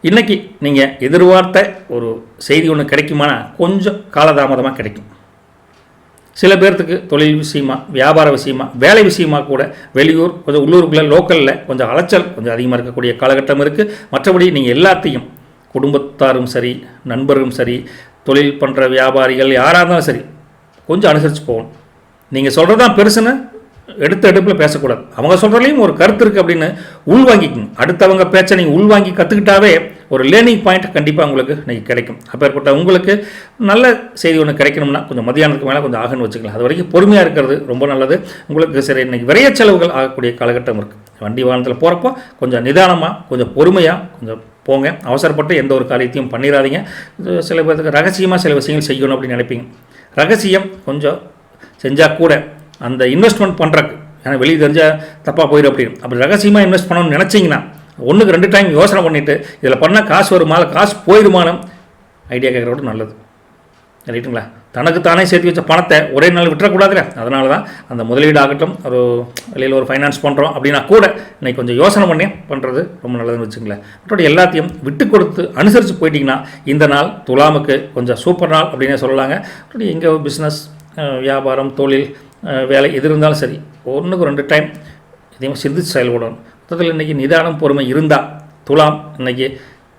இன்றைக்கி நீங்கள் எதிர்பார்த்த ஒரு செய்தி ஒன்று கிடைக்குமானா கொஞ்சம் காலதாமதமாக கிடைக்கும். சில பேர்த்துக்கு தொழில் விஷயமா, வியாபார விஷயமா, வேலை விஷயமா கூட வெளியூர், கொஞ்சம் உள்ளூருக்குள்ளே, லோக்கலில் கொஞ்சம் அலைச்சல் கொஞ்சம் அதிகமாக இருக்கக்கூடிய காலகட்டம் இருக்குது. மற்றபடி நீங்கள் எல்லாத்தையும் குடும்பத்தாரும் சரி, நண்பர்களும் சரி, தொழில் பண்ணுற வியாபாரிகள் யாராக இருந்தாலும் சரி கொஞ்சம் அனுசரித்து போகணும். நீங்கள் சொல்கிறது தான் பெருசுன்னு எடுத்த எடுப்பில் பேசக்கூடாது. அவங்க சொல்கிறதுலையும் ஒரு கருத்து இருக்குது அப்படின்னு உள்வாங்கிக்கணும். அடுத்தவங்க பேச்சை நீங்கள் உள்வாங்கி கற்றுக்கிட்டாவே ஒரு லேர்னிங் பாயிண்ட் கண்டிப்பாக உங்களுக்கு இன்றைக்கி கிடைக்கும். அப்பேற்பட்ட உங்களுக்கு நல்ல செய்தி ஒன்று கிடைக்கணும்னா கொஞ்சம் மதியானத்துக்கு மேலே கொஞ்சம் ஆகுன்னு வச்சுக்கலாம். அது வரைக்கும் பொறுமையாக இருக்கிறது ரொம்ப நல்லது. உங்களுக்கு சரி இன்றைக்கி விரைய செலவுகள் ஆகக்கூடிய காலகட்டம் இருக்குது. வண்டி வாகனத்தில் போகிறப்போ கொஞ்சம் நிதானமாக, கொஞ்சம் பொறுமையாக கொஞ்சம் போங்க. அவசரப்பட்டு எந்த ஒரு காரியத்தையும் பண்ணிடாதீங்க. சில பேருக்கு ரகசியமாக சில விஷயங்கள் செய்யணும் அப்படின்னு நினைப்பீங்க. ரகசியம் கொஞ்சம் செஞ்சால் கூட அந்த இன்வெஸ்ட்மெண்ட் பண்ணுறக்கு, ஏன்னா வெளியே தெரிஞ்சால் தப்பாக போயிடும் அப்படின்னு. அப்படி ரகசியமாக இன்வெஸ்ட் பண்ணணும்னு நினச்சிங்கன்னா 1-2 டைம் யோசனை பண்ணிவிட்டு இதில் பண்ணால் காசு வருமா, காசு போயிடுமானம் ஐடியா கேட்குறோட நல்லது. ரைட்டுங்களா? தனக்கு தானே சேர்த்து வச்ச பணத்தை ஒரே நாள் விட்டுறக்கூடாதுல. அதனால தான் அந்த முதலீடு ஆகட்டும், ஒரு வெளியில் ஒரு ஃபைனான்ஸ் பண்ணுறோம் அப்படின்னா கூட இன்றைக்கி கொஞ்சம் யோசனை பண்ணி பண்ணுறது ரொம்ப நல்லதுன்னு வச்சுங்களேன். மற்றபடி எல்லாத்தையும் விட்டு கொடுத்து அனுசரித்து போயிட்டிங்கன்னா இந்த நாள் துலாமுக்கு கொஞ்சம் சூப்பர் நாள் அப்படின்னே சொல்லலாங்க. மற்றபடி எங்கே பிஸ்னஸ், வியாபாரம், தொழில், வேலை எது இருந்தாலும் சரி 1-2 டைம் இதையும் சிந்திச்சு செயல்படணும். மொத்தத்தில் இன்றைக்கி நிதானம், பொறுமை இருந்தால் துலாம் இன்றைக்கி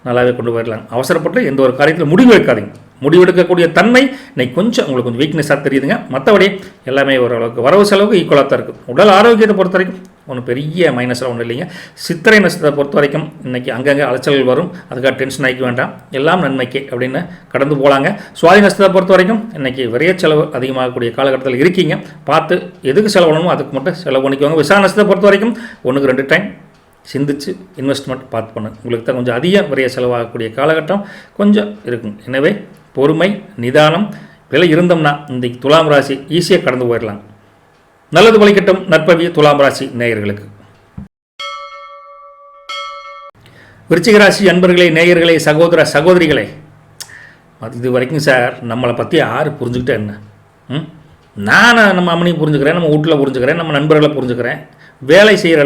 நல்லாவே கொண்டு போயிடலாம். அவசரப்பட்டு எந்த ஒரு காரியத்தில் முடிவு எடுக்காதீங்க. முடிவெடுக்கக்கூடிய தன்மை இன்றைக்கி கொஞ்சம் உங்களுக்கு கொஞ்சம் வீக்னஸாக தெரியுதுங்க. மற்றபடி எல்லாமே ஓரளவுக்கு வரவு செலவுக்கு ஈக்குவலாக தான் இருக்குது. உடல் ஆரோக்கியத்தை பொறுத்த வரைக்கும் ஒன்றும் பெரிய மைனஸாக ஒன்றும் இல்லைங்க. சித்திரை நட்சத்திரத்தை பொறுத்த வரைக்கும் இன்றைக்கி அங்கங்கே அலைச்சல்கள் வரும், அதுக்காக டென்ஷன் ஆகிக்க வேண்டாம், எல்லாம் நன்மைக்கு அப்படின்னு கடந்து போகலாங்க. சுவாதி நட்சத்திரத்தை பொறுத்த வரைக்கும் இன்றைக்கி விரைய செலவு அதிகமாகக்கூடிய காலகட்டத்தில் இருக்கீங்க. பார்த்து எதுக்கு செலவணுமோ அதுக்கு மட்டும் செலவு பண்ணிக்குவாங்க. விசாக நட்சத்திரத்தை பொறுத்த வரைக்கும் 1-2 டைம் சிந்திச்சு இன்வெஸ்ட்மெண்ட் பார்த்து பண்ணுங்க. உங்களுக்கு தான் கொஞ்சம் அதிக விரைய செலவாகக்கூடிய காலகட்டம் கொஞ்சம் இருக்குங்க. எனவே பொறுமை, நிதானம் இதெல்லாம் இருந்தோம்னா இன்றைக்கு துலாம் ராசி ஈஸியாக கடந்து போயிடலாம். நல்லது பலிக்கட்டும் நற்பவி துலாம் ராசி நேயர்களுக்கு. விருச்சிக ராசி அன்பர்களே, நேயர்களே, சகோதர சகோதரிகளே, இது வரைக்கும் சார் நம்மளை பற்றி யார் புரிஞ்சுக்கிட்டே என்ன? நம்ம அம்மனையும் புரிஞ்சுக்கிறேன், நம்ம வீட்டில் புரிஞ்சுக்கிறேன், நம்ம நண்பர்களை புரிஞ்சுக்கிறேன், வேலை செய்கிற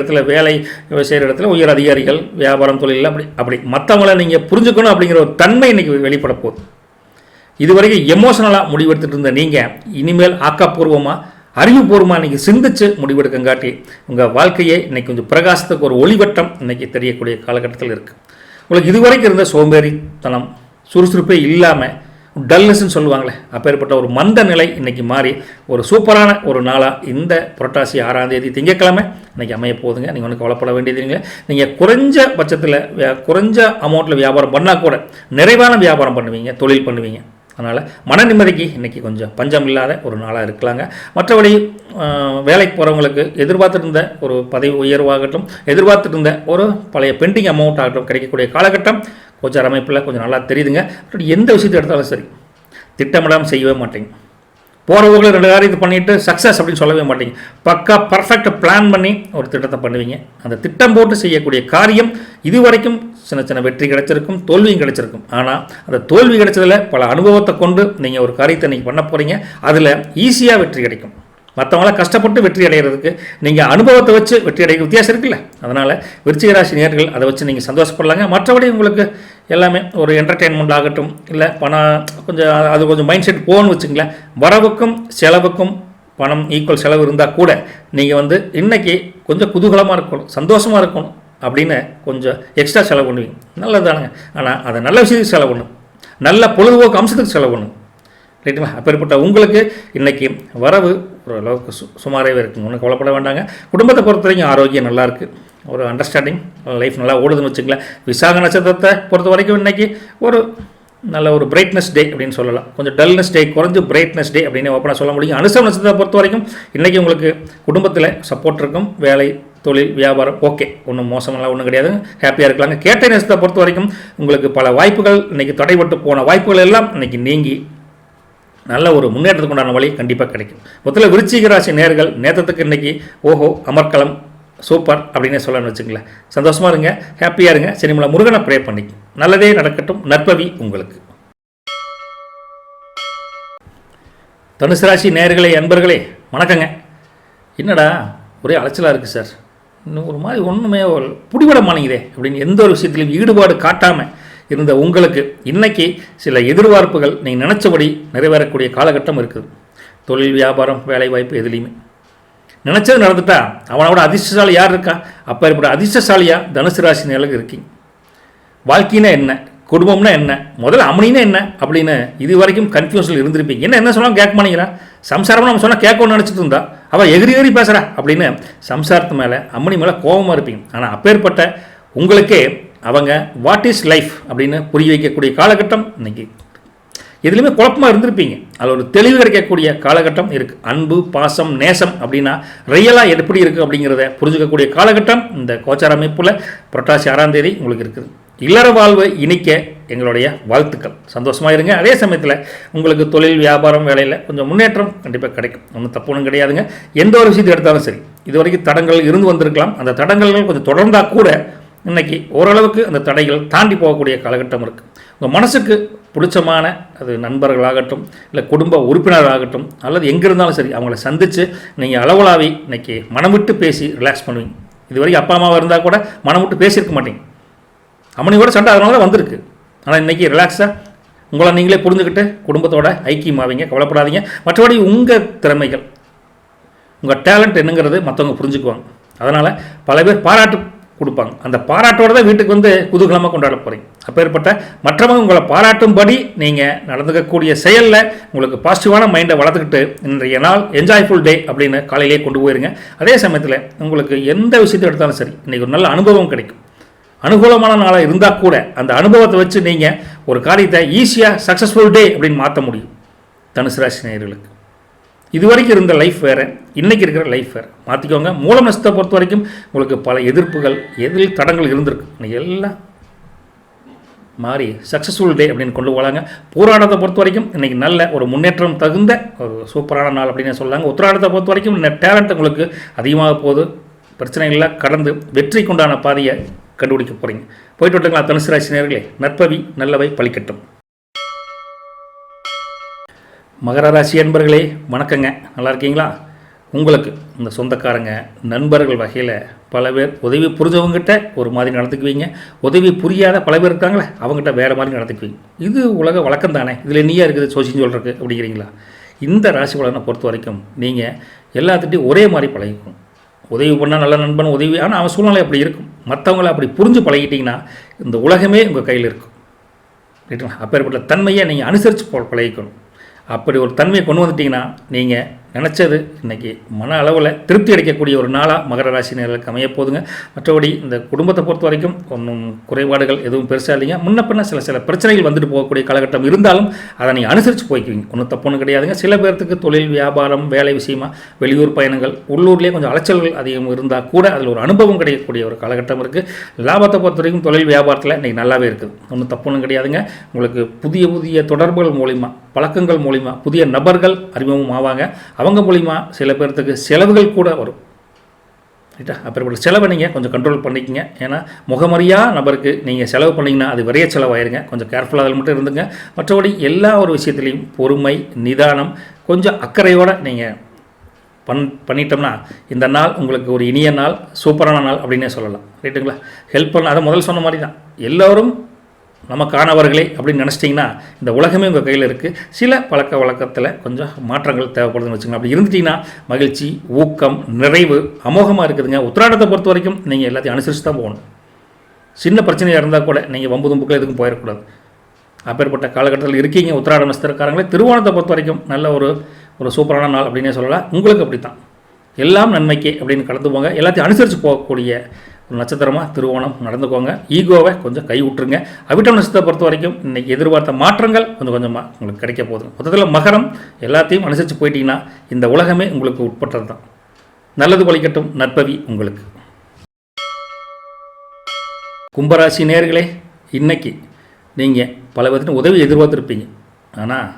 இடத்துல உயர் அதிகாரிகள், வியாபாரம், தொழில் அப்படி மற்றவங்கள நீங்கள் புரிஞ்சுக்கணும் அப்படிங்கிற ஒரு தன்மை இன்றைக்கி வெளிப்பட போகுது. இது வரைக்கும் எமோஷனலாக முடிவெடுத்துட்டு இருந்த நீங்கள் இனிமேல் ஆக்கப்பூர்வமாக, அறிவுபூர்வமாக இன்றைக்கி சிந்திச்சு முடிவெடுக்கங்காட்டி உங்கள் வாழ்க்கையே இன்றைக்கி கொஞ்சம் பிரகாசத்துக்கு ஒரு ஒளிவட்டம் இன்றைக்கி தெரியக்கூடிய காலகட்டத்தில் இருக்குது. உங்களுக்கு இதுவரைக்கும் இருந்த சோம்பேறித்தனம், சுறுசுறுப்பே இல்லாமல் டல்னஸ்ன்னு சொல்லுவாங்களே, அப்பேற்பட்ட ஒரு மந்த நிலை இன்றைக்கி மாறி ஒரு சூப்பரான ஒரு நாளாக இந்த புரட்டாசி 6ஆம் தேதி திங்கட்கிழமை இன்றைக்கி அமைய போகுதுங்க. நீங்கள் ஒன்றும் கவலைப்பட வேண்டியது இல்லைங்க. நீங்கள் குறைஞ்ச பட்சத்தில் குறைஞ்ச அமௌண்ட்டில் வியாபாரம் பண்ணால் கூட நிறைவான வியாபாரம் பண்ணுவீங்க, தொழில் பண்ணுவீங்க. அதனால் மன நிம்மதிக்கு இன்றைக்கி கொஞ்சம் பஞ்சம் இல்லாத ஒரு நாளாக இருக்கலாங்க. மற்றபடி வேலைக்கு போகிறவங்களுக்கு எதிர்பார்த்துட்டு இருந்த ஒரு பதவி உயர்வாகட்டும், எதிர்பார்த்துட்டு இருந்த ஒரு பழைய பெண்டிங் அமௌண்ட் ஆகட்டும் கிடைக்கக்கூடிய காலகட்டம் கோச்சார் அமைப்பில் கொஞ்சம் நல்லா தெரியுதுங்க. எந்த விஷயத்தை எடுத்தாலும் சரி திட்டமிடாமல் செய்யவே மாட்டேங்க. போகிறவங்களை 2 காரியத்தை பண்ணிவிட்டு சக்ஸஸ் அப்படின்னு சொல்லவே மாட்டீங்க. பக்கா பர்ஃபெக்ட் பிளான் பண்ணி ஒரு திட்டத்தை பண்ணுவீங்க. அந்த திட்டம் போட்டு செய்யக்கூடிய காரியம் இதுவரைக்கும் சின்ன சின்ன வெற்றி கிடைச்சிருக்கும், தோல்வியும் கிடைச்சிருக்கும். ஆனால் அந்த தோல்வி கிடைச்சதில் பல அனுபவத்தை கொண்டு நீங்கள் ஒரு காரியத்தை நீங்கள் பண்ண போகிறீங்க. அதில் ஈஸியாக வெற்றி கிடைக்கும். மற்றவங்கள கஷ்டப்பட்டு வெற்றி அடைகிறதுக்கு நீங்கள் அனுபவத்தை வச்சு வெற்றி அடைகிற வித்தியாசம் இருக்குல்ல. அதனால் விருச்சிக ராசி நேயர்கள் அதை வச்சு நீங்கள் சந்தோஷப்படலாங்க. மற்றபடி உங்களுக்கு எல்லாமே ஒரு என்டர்டெயின்மெண்ட் ஆகட்டும், இல்லை பணம் கொஞ்சம் அது கொஞ்சம் மைண்ட் செட் போகணும்னு வச்சுங்களேன். வரவுக்கும் செலவுக்கும் பணம் ஈக்குவல் செலவு இருந்தால் கூட நீங்கள் இன்றைக்கி கொஞ்சம் குதூகலமாக இருக்கணும், சந்தோஷமாக இருக்கணும் அப்படின்னு கொஞ்சம் எக்ஸ்ட்ரா செலவு பண்ணுவீங்க. நல்லதுதானுங்க. ஆனால் அதை நல்ல விஷயத்துக்கு செலவு பண்ணணும், நல்ல பொழுதுபோக்கு அம்சத்துக்கு செலவு பண்ணணும். ரைட்டுங்களா? அப்பேற்பட்ட உங்களுக்கு இன்றைக்கி வரவு ஓரளவுக்கு சுமாராகவே இருக்குங்க. ஒன்றும் கவலைப்பட வேண்டாங்க. குடும்பத்தை பொறுத்த வரைக்கும் ஆரோக்கியம் நல்லாயிருக்கு, ஒரு அண்டர்ஸ்டாண்டிங் லைஃப் நல்லா ஓடுதுன்னு வச்சுங்களேன். விசாக நட்சத்திரத்தை பொறுத்த வரைக்கும் இன்றைக்கி ஒரு நல்ல ஒரு பிரைட்னஸ் டே அப்படின்னு சொல்லலாம். கொஞ்சம் டல்னஸ் டே குறைஞ்சு பிரைட்னஸ் டே அப்படின்னு ஓப்பனாக சொல்ல முடியும். அனுசவ நட்சத்திரத்தை பொறுத்த வரைக்கும் இன்றைக்கி உங்களுக்கு குடும்பத்தில் சப்போர்ட் இருக்கும், வேலை, தொழில், வியாபாரம் ஓகே, ஒன்றும் மோசமெல்லாம் ஒன்றும் கிடையாது, ஹாப்பியாக இருக்கலாங்க. கேட்டை நட்சத்திரத்தை பொறுத்த வரைக்கும் உங்களுக்கு பல வாய்ப்புகள் இன்றைக்கி தடைபட்டு போன வாய்ப்புகள் எல்லாம் இன்றைக்கி நீங்கி நல்ல ஒரு முன்னேற்றத்துக்கு உண்டான வழி கண்டிப்பாக கிடைக்கும். மொத்தத்தில் விருச்சிக ராசி நேயர்கள் நேற்றத்துக்கு இன்றைக்கி ஓஹோ அமர்க்களம் சூப்பர் அப்படின்னு சொல்லணும்னு வச்சுங்களேன். சந்தோஷமாக இருங்க, ஹாப்பியாக இருங்க. சினிமாவில் முருகனை ப்ரே பண்ணிக்க, நல்லதே நடக்கட்டும், நற்பவி உங்களுக்கு. தனுசு ராசி நேயர்களே, அன்பர்களே, வணக்கங்க. என்னடா ஒரே அலைச்சலாக இருக்குது சார், இன்னும் ஒரு மாதிரி ஒன்றுமே பிடிபட மாட்டேங்குதே அப்படின்னு எந்த ஒரு விஷயத்திலையும் ஈடுபாடு காட்டாமல் இருந்த உங்களுக்கு இன்றைக்கி சில எதிர்பார்ப்புகள் நீங்கள் நினச்சபடி நிறைவேறக்கூடிய காலகட்டம் இருக்குது. தொழில், வியாபாரம், வேலை வாய்ப்பு எதுலேயுமே நினச்சது நடந்துட்டா அவனோட அதிர்ஷ்டசாலி யார் இருக்கா? அப்போ இப்படி அதிர்ஷ்டசாலியாக தனுசு ராசி நேயர்களுக்கு இருக்கீங்க. வாழ்க்கைனா என்ன, குடும்பம்னா என்ன, முதல்ல அம்மனினா என்ன அப்படின்னு இது வரைக்கும் கன்ஃபியூஷனில் இருந்திருப்பீங்க. என்ன சொன்னாலும் கேட்க மாட்டேங்கிறா, சம்சாரமாக நம்ம சொன்னால் கேட்கணும்னு நினச்சிட்டு இருந்தா அவள் எகிரி பேசுகிறா அப்படின்னு சம்சாரத்து மேலே அம்மனி மேலே கோபமாக இருப்பீங்க. ஆனால் அப்பேற்பட்ட உங்களுக்கே அவங்க வாட் இஸ் லைஃப் அப்படின்னு புரிய வைக்கக்கூடிய காலகட்டம் இன்றைக்கி. எதுலையுமே குழப்பமாக இருந்திருப்பீங்க, அதில் ஒரு தெளிவு கிடைக்கக்கூடிய காலகட்டம் இருக்குது. அன்பு, பாசம், நேசம் அப்படின்னா ரியலாக எப்படி இருக்குது அப்படிங்கிறத புரிஞ்சுக்கக்கூடிய காலகட்டம் இந்த கோச்சார அமைப்பில் புரட்டாசி 6ஆம் தேதி உங்களுக்கு இருக்குது. இல்லற வாழ்வு இனிக்க எங்களுடைய வாழ்த்துக்கள். சந்தோஷமாக இருங்க. அதே சமயத்தில் உங்களுக்கு தொழில், வியாபாரம், வேலையில் கொஞ்சம் முன்னேற்றம் கண்டிப்பாக கிடைக்கும். ஒன்றும் தப்பு ஒன்றும் கிடையாதுங்க. எந்த ஒரு விஷயத்தை எடுத்தாலும் சரி, இது வரைக்கும் தடங்கள் இருந்து வந்திருக்கலாம். அந்த தடங்கள்கள் கொஞ்சம் தொடர்ந்தால் கூட இன்றைக்கி ஓரளவுக்கு அந்த தடைகள் தாண்டி போகக்கூடிய காலகட்டம் இருக்குது. உங்கள் மனசுக்கு பிடிச்சமான அது நண்பர்களாகட்டும், இல்லை குடும்ப உறுப்பினர்களாகட்டும், அல்லது எங்கே இருந்தாலும் சரி அவங்கள சந்தித்து நீங்கள் அளவலாவி இன்றைக்கி மனம் விட்டு பேசி ரிலாக்ஸ் பண்ணுவீங்க. இது வரைக்கும் அப்பா அம்மாவாக இருந்தால் கூட மனம் விட்டு பேசியிருக்க மாட்டீங்க. அம்மனியோட சண்டை அதனால தான் வந்திருக்கு. ஆனால் இன்றைக்கி ரிலாக்ஸாக உங்களை நீங்களே புரிஞ்சுக்கிட்டு குடும்பத்தோட ஐக்கியமாவீங்க. கவலைப்படாதீங்க. மற்றபடி உங்கள் திறமைகள், உங்கள் டேலண்ட் என்னங்கிறது மற்றவங்க புரிஞ்சுக்குவாங்க. அதனால் பல பேர் பாராட்டு கொடுப்பாங்க. அந்த பாராட்டோடு தான் வீட்டுக்கு குதூகலமாக கொண்டாட போகிறீங்க. அப்பேற்பட்ட மற்றவங்க உங்களை பாராட்டும்படி நீங்கள் நடந்துக்கக்கூடிய செயலில் உங்களுக்கு பாசிட்டிவான மைண்டை வளர்த்துக்கிட்டு இன்றைய நாள் என்ஜாய்ஃபுல் டே அப்படின்னு காலையிலே கொண்டு போயிருங்க. அதே சமயத்தில் உங்களுக்கு எந்த விஷயத்தை எடுத்தாலும் சரி இன்றைக்கி ஒரு நல்ல அனுபவம் கிடைக்கும். அனுகூலமான நாளாக இருந்தால் கூட அந்த அனுபவத்தை வச்சு நீங்கள் ஒரு காரியத்தை ஈஸியாக சக்ஸஸ்ஃபுல் டே அப்படின்னு மாற்ற முடியும். தனுசு ராசி நேயர்களுக்கு இதுவரைக்கும் இருந்த லைஃப் வேறு, இன்றைக்கி இருக்கிற லைஃப் வேறு. மாற்றிக்கோங்க. மூல நட்சத்திரத்தை பொறுத்த வரைக்கும் உங்களுக்கு பல எதிர்ப்புகள், எதில் தடங்கள் இருந்திருக்கு. எல்லாம் மாறி சக்ஸஸ்ஃபுல் டே அப்படின்னு கொண்டு போகலாங்க. பூராடத்தை பொறுத்த வரைக்கும் இன்றைக்கி நல்ல ஒரு முன்னேற்றம் தகுந்த ஒரு சூப்பரான நாள் அப்படின்னு சொல்லலாங்க. உத்திராடத்தை பொறுத்த வரைக்கும் டேலண்ட் உங்களுக்கு அதிகமாக போகுது. பிரச்சனைகள்லாம் கடந்து வெற்றிக்குண்டான பாதையை கண்டுபிடிக்க போகிறீங்க. போயிட்டு விட்டுங்களா தனுசு ராசி நேயர்களே, நற்பவி நல்லவை பலிக்கட்டும். மகர ராசி அன்பர்களே வணக்கங்க, நல்லா இருக்கீங்களா? உங்களுக்கு இந்த சொந்தக்காரங்க நண்பர்கள் வகையில் பல பேர் உதவி புரிஞ்சவங்ககிட்ட ஒரு மாதிரி நடந்துக்குவீங்க, உதவி புரியாத பல பேர் இருக்காங்களே அவங்ககிட்ட வேறு மாதிரி நடந்துக்குவீங்க. இது உலக வழக்கம் தானே, இதில் நீயா இருக்குது சோசின்னு சொல்கிறக்கு அப்படிங்கிறீங்களா? இந்த ராசி பலனை பொறுத்த வரைக்கும் நீங்கள் எல்லாத்துட்டையும் ஒரே மாதிரி பழகிக்கும். உதவி பண்ணால் நல்ல நண்பன் உதவி, ஆனால் அவன் சூழ்நிலை அப்படி இருக்கும். மற்றவங்கள அப்படி புரிஞ்சு பழகிட்டிங்கன்னா இந்த உலகமே உங்கள் கையில் இருக்கும். ரைட்டுங்களா? அப்பேற்பட்ட தன்மையை நீங்கள் அனுசரித்து பழகிக்கணும். அப்படி ஒரு தன்மையை கொண்டு வந்துட்டிங்கன்னா நீங்கள் நினச்சது இன்றைக்கி மன அளவில் திருப்தி அடைக்கக்கூடிய ஒரு நாளாக மகர ராசினர்களுக்கு அமைய போதுங்க. மற்றபடி இந்த குடும்பத்தை பொறுத்த வரைக்கும் ஒன்றும் குறைபாடுகள் எதுவும் பெருசாக இல்லைங்க. முன்ன பின்ன சில பிரச்சனைகள் வந்துட்டு போகக்கூடிய காலகட்டம் இருந்தாலும் அதை நீங்கள் அனுசரித்து போய்க்குவீங்க, ஒன்றும் தப்புன்னு கிடையாதுங்க. சில பேர்த்துக்கு தொழில் வியாபாரம் வேலை விஷயமா வெளியூர் பயணங்கள், உள்ளூர்லேயே கொஞ்சம் அலைச்சல்கள் அதிகம் இருந்தால் கூட அதில் ஒரு அனுபவம் கிடைக்கக்கூடிய ஒரு காலகட்டம் இருக்குது. லாபத்தை பொறுத்த வரைக்கும் தொழில் வியாபாரத்தில் இன்றைக்கி நல்லாவே இருக்குது, ஒன்றும் தப்புன்னு கிடையாதுங்க. உங்களுக்கு புதிய தொடர்புகள் மூலிமா, பழக்கங்கள் மூலிமா புதிய நபர்கள் அறிமுகம் ஆவாங்க. அவங்க மூலிமா சில பேர்த்துக்கு செலவுகள் கூட வரும். ரைட்டா? அப்படிப்பட்ட செலவை நீங்கள் கொஞ்சம் கண்ட்ரோல் பண்ணிக்கங்க. ஏன்னா முகமறியா நபருக்கு நீங்கள் செலவு பண்ணிங்கன்னா அது விரைய செலவாயிருங்க. கொஞ்சம் கேர்ஃபுல்லாக அதில் மட்டும் இருந்துங்க. மற்றபடி எல்லா ஒரு விஷயத்துலையும் பொறுமை, நிதானம், கொஞ்சம் அக்கறையோடு நீங்கள் பண்ணிட்டோம்னா இந்த நாள் உங்களுக்கு ஒரு இனிய நாள், சூப்பரான நாள் அப்படின்னே சொல்லலாம். ரைட்டுங்களா? ஹெல்ப் பண்ண அதை முதல் சொன்ன மாதிரி தான், எல்லோரும் நமக்கானவர்களே அப்படின்னு நினச்சிட்டிங்கன்னா இந்த உலகமே உங்கள் கையில் இருக்குது. சில பழக்க வழக்கத்தில் கொஞ்சம் மாற்றங்கள் தேவைப்படுதுன்னு வச்சுக்கோங்க. அப்படி இருந்துட்டிங்கன்னா மகிழ்ச்சி, ஊக்கம், நிறைவு அமோகமாக இருக்குதுங்க. உத்திராடத்தை பொறுத்த வரைக்கும் நீங்கள் எல்லாத்தையும் அனுசரித்து தான் போகணும். சின்ன பிரச்சனையாக இருந்தால் கூட நீங்கள் வம்பு தும்புக்கள் எதுக்கும் போயிடக்கூடாது. அப்பேற்பட்ட காலகட்டத்தில் இருக்கீங்க உத்திராட நட்சத்திரக்காரங்களே. திருவோணத்தை பொறுத்த வரைக்கும் நல்ல ஒரு சூப்பரான நாள் அப்படின்னே சொல்லலாம். உங்களுக்கு அப்படி தான், எல்லாம் நன்மைக்கே அப்படின்னு கடந்து போங்க. எல்லாத்தையும் அனுசரித்து போகக்கூடிய ஒரு நட்சத்திரமாக திருவோணம் நடந்துக்கோங்க. ஈகோவை கொஞ்சம் கை விட்டுருங்க. அவிட்டம் நட்சத்திரத்தை பொறுத்த வரைக்கும் இன்றைக்கி எதிர்பார்த்த மாற்றங்கள் கொஞ்சமாக உங்களுக்கு கிடைக்க போகுது. மொத்தத்தில் மகரம் எல்லாத்தையும் அனுசரித்து போயிட்டீங்கன்னா இந்த உலகமே உங்களுக்கு உட்பட்டது தான். நல்லது பலிக்கட்டும், நற்பவி உங்களுக்கு. கும்பராசி நேயர்களே, இன்றைக்கி நீங்கள் பல விதத்தில் உதவி எதிர்பார்த்துருப்பீங்க, ஆனால்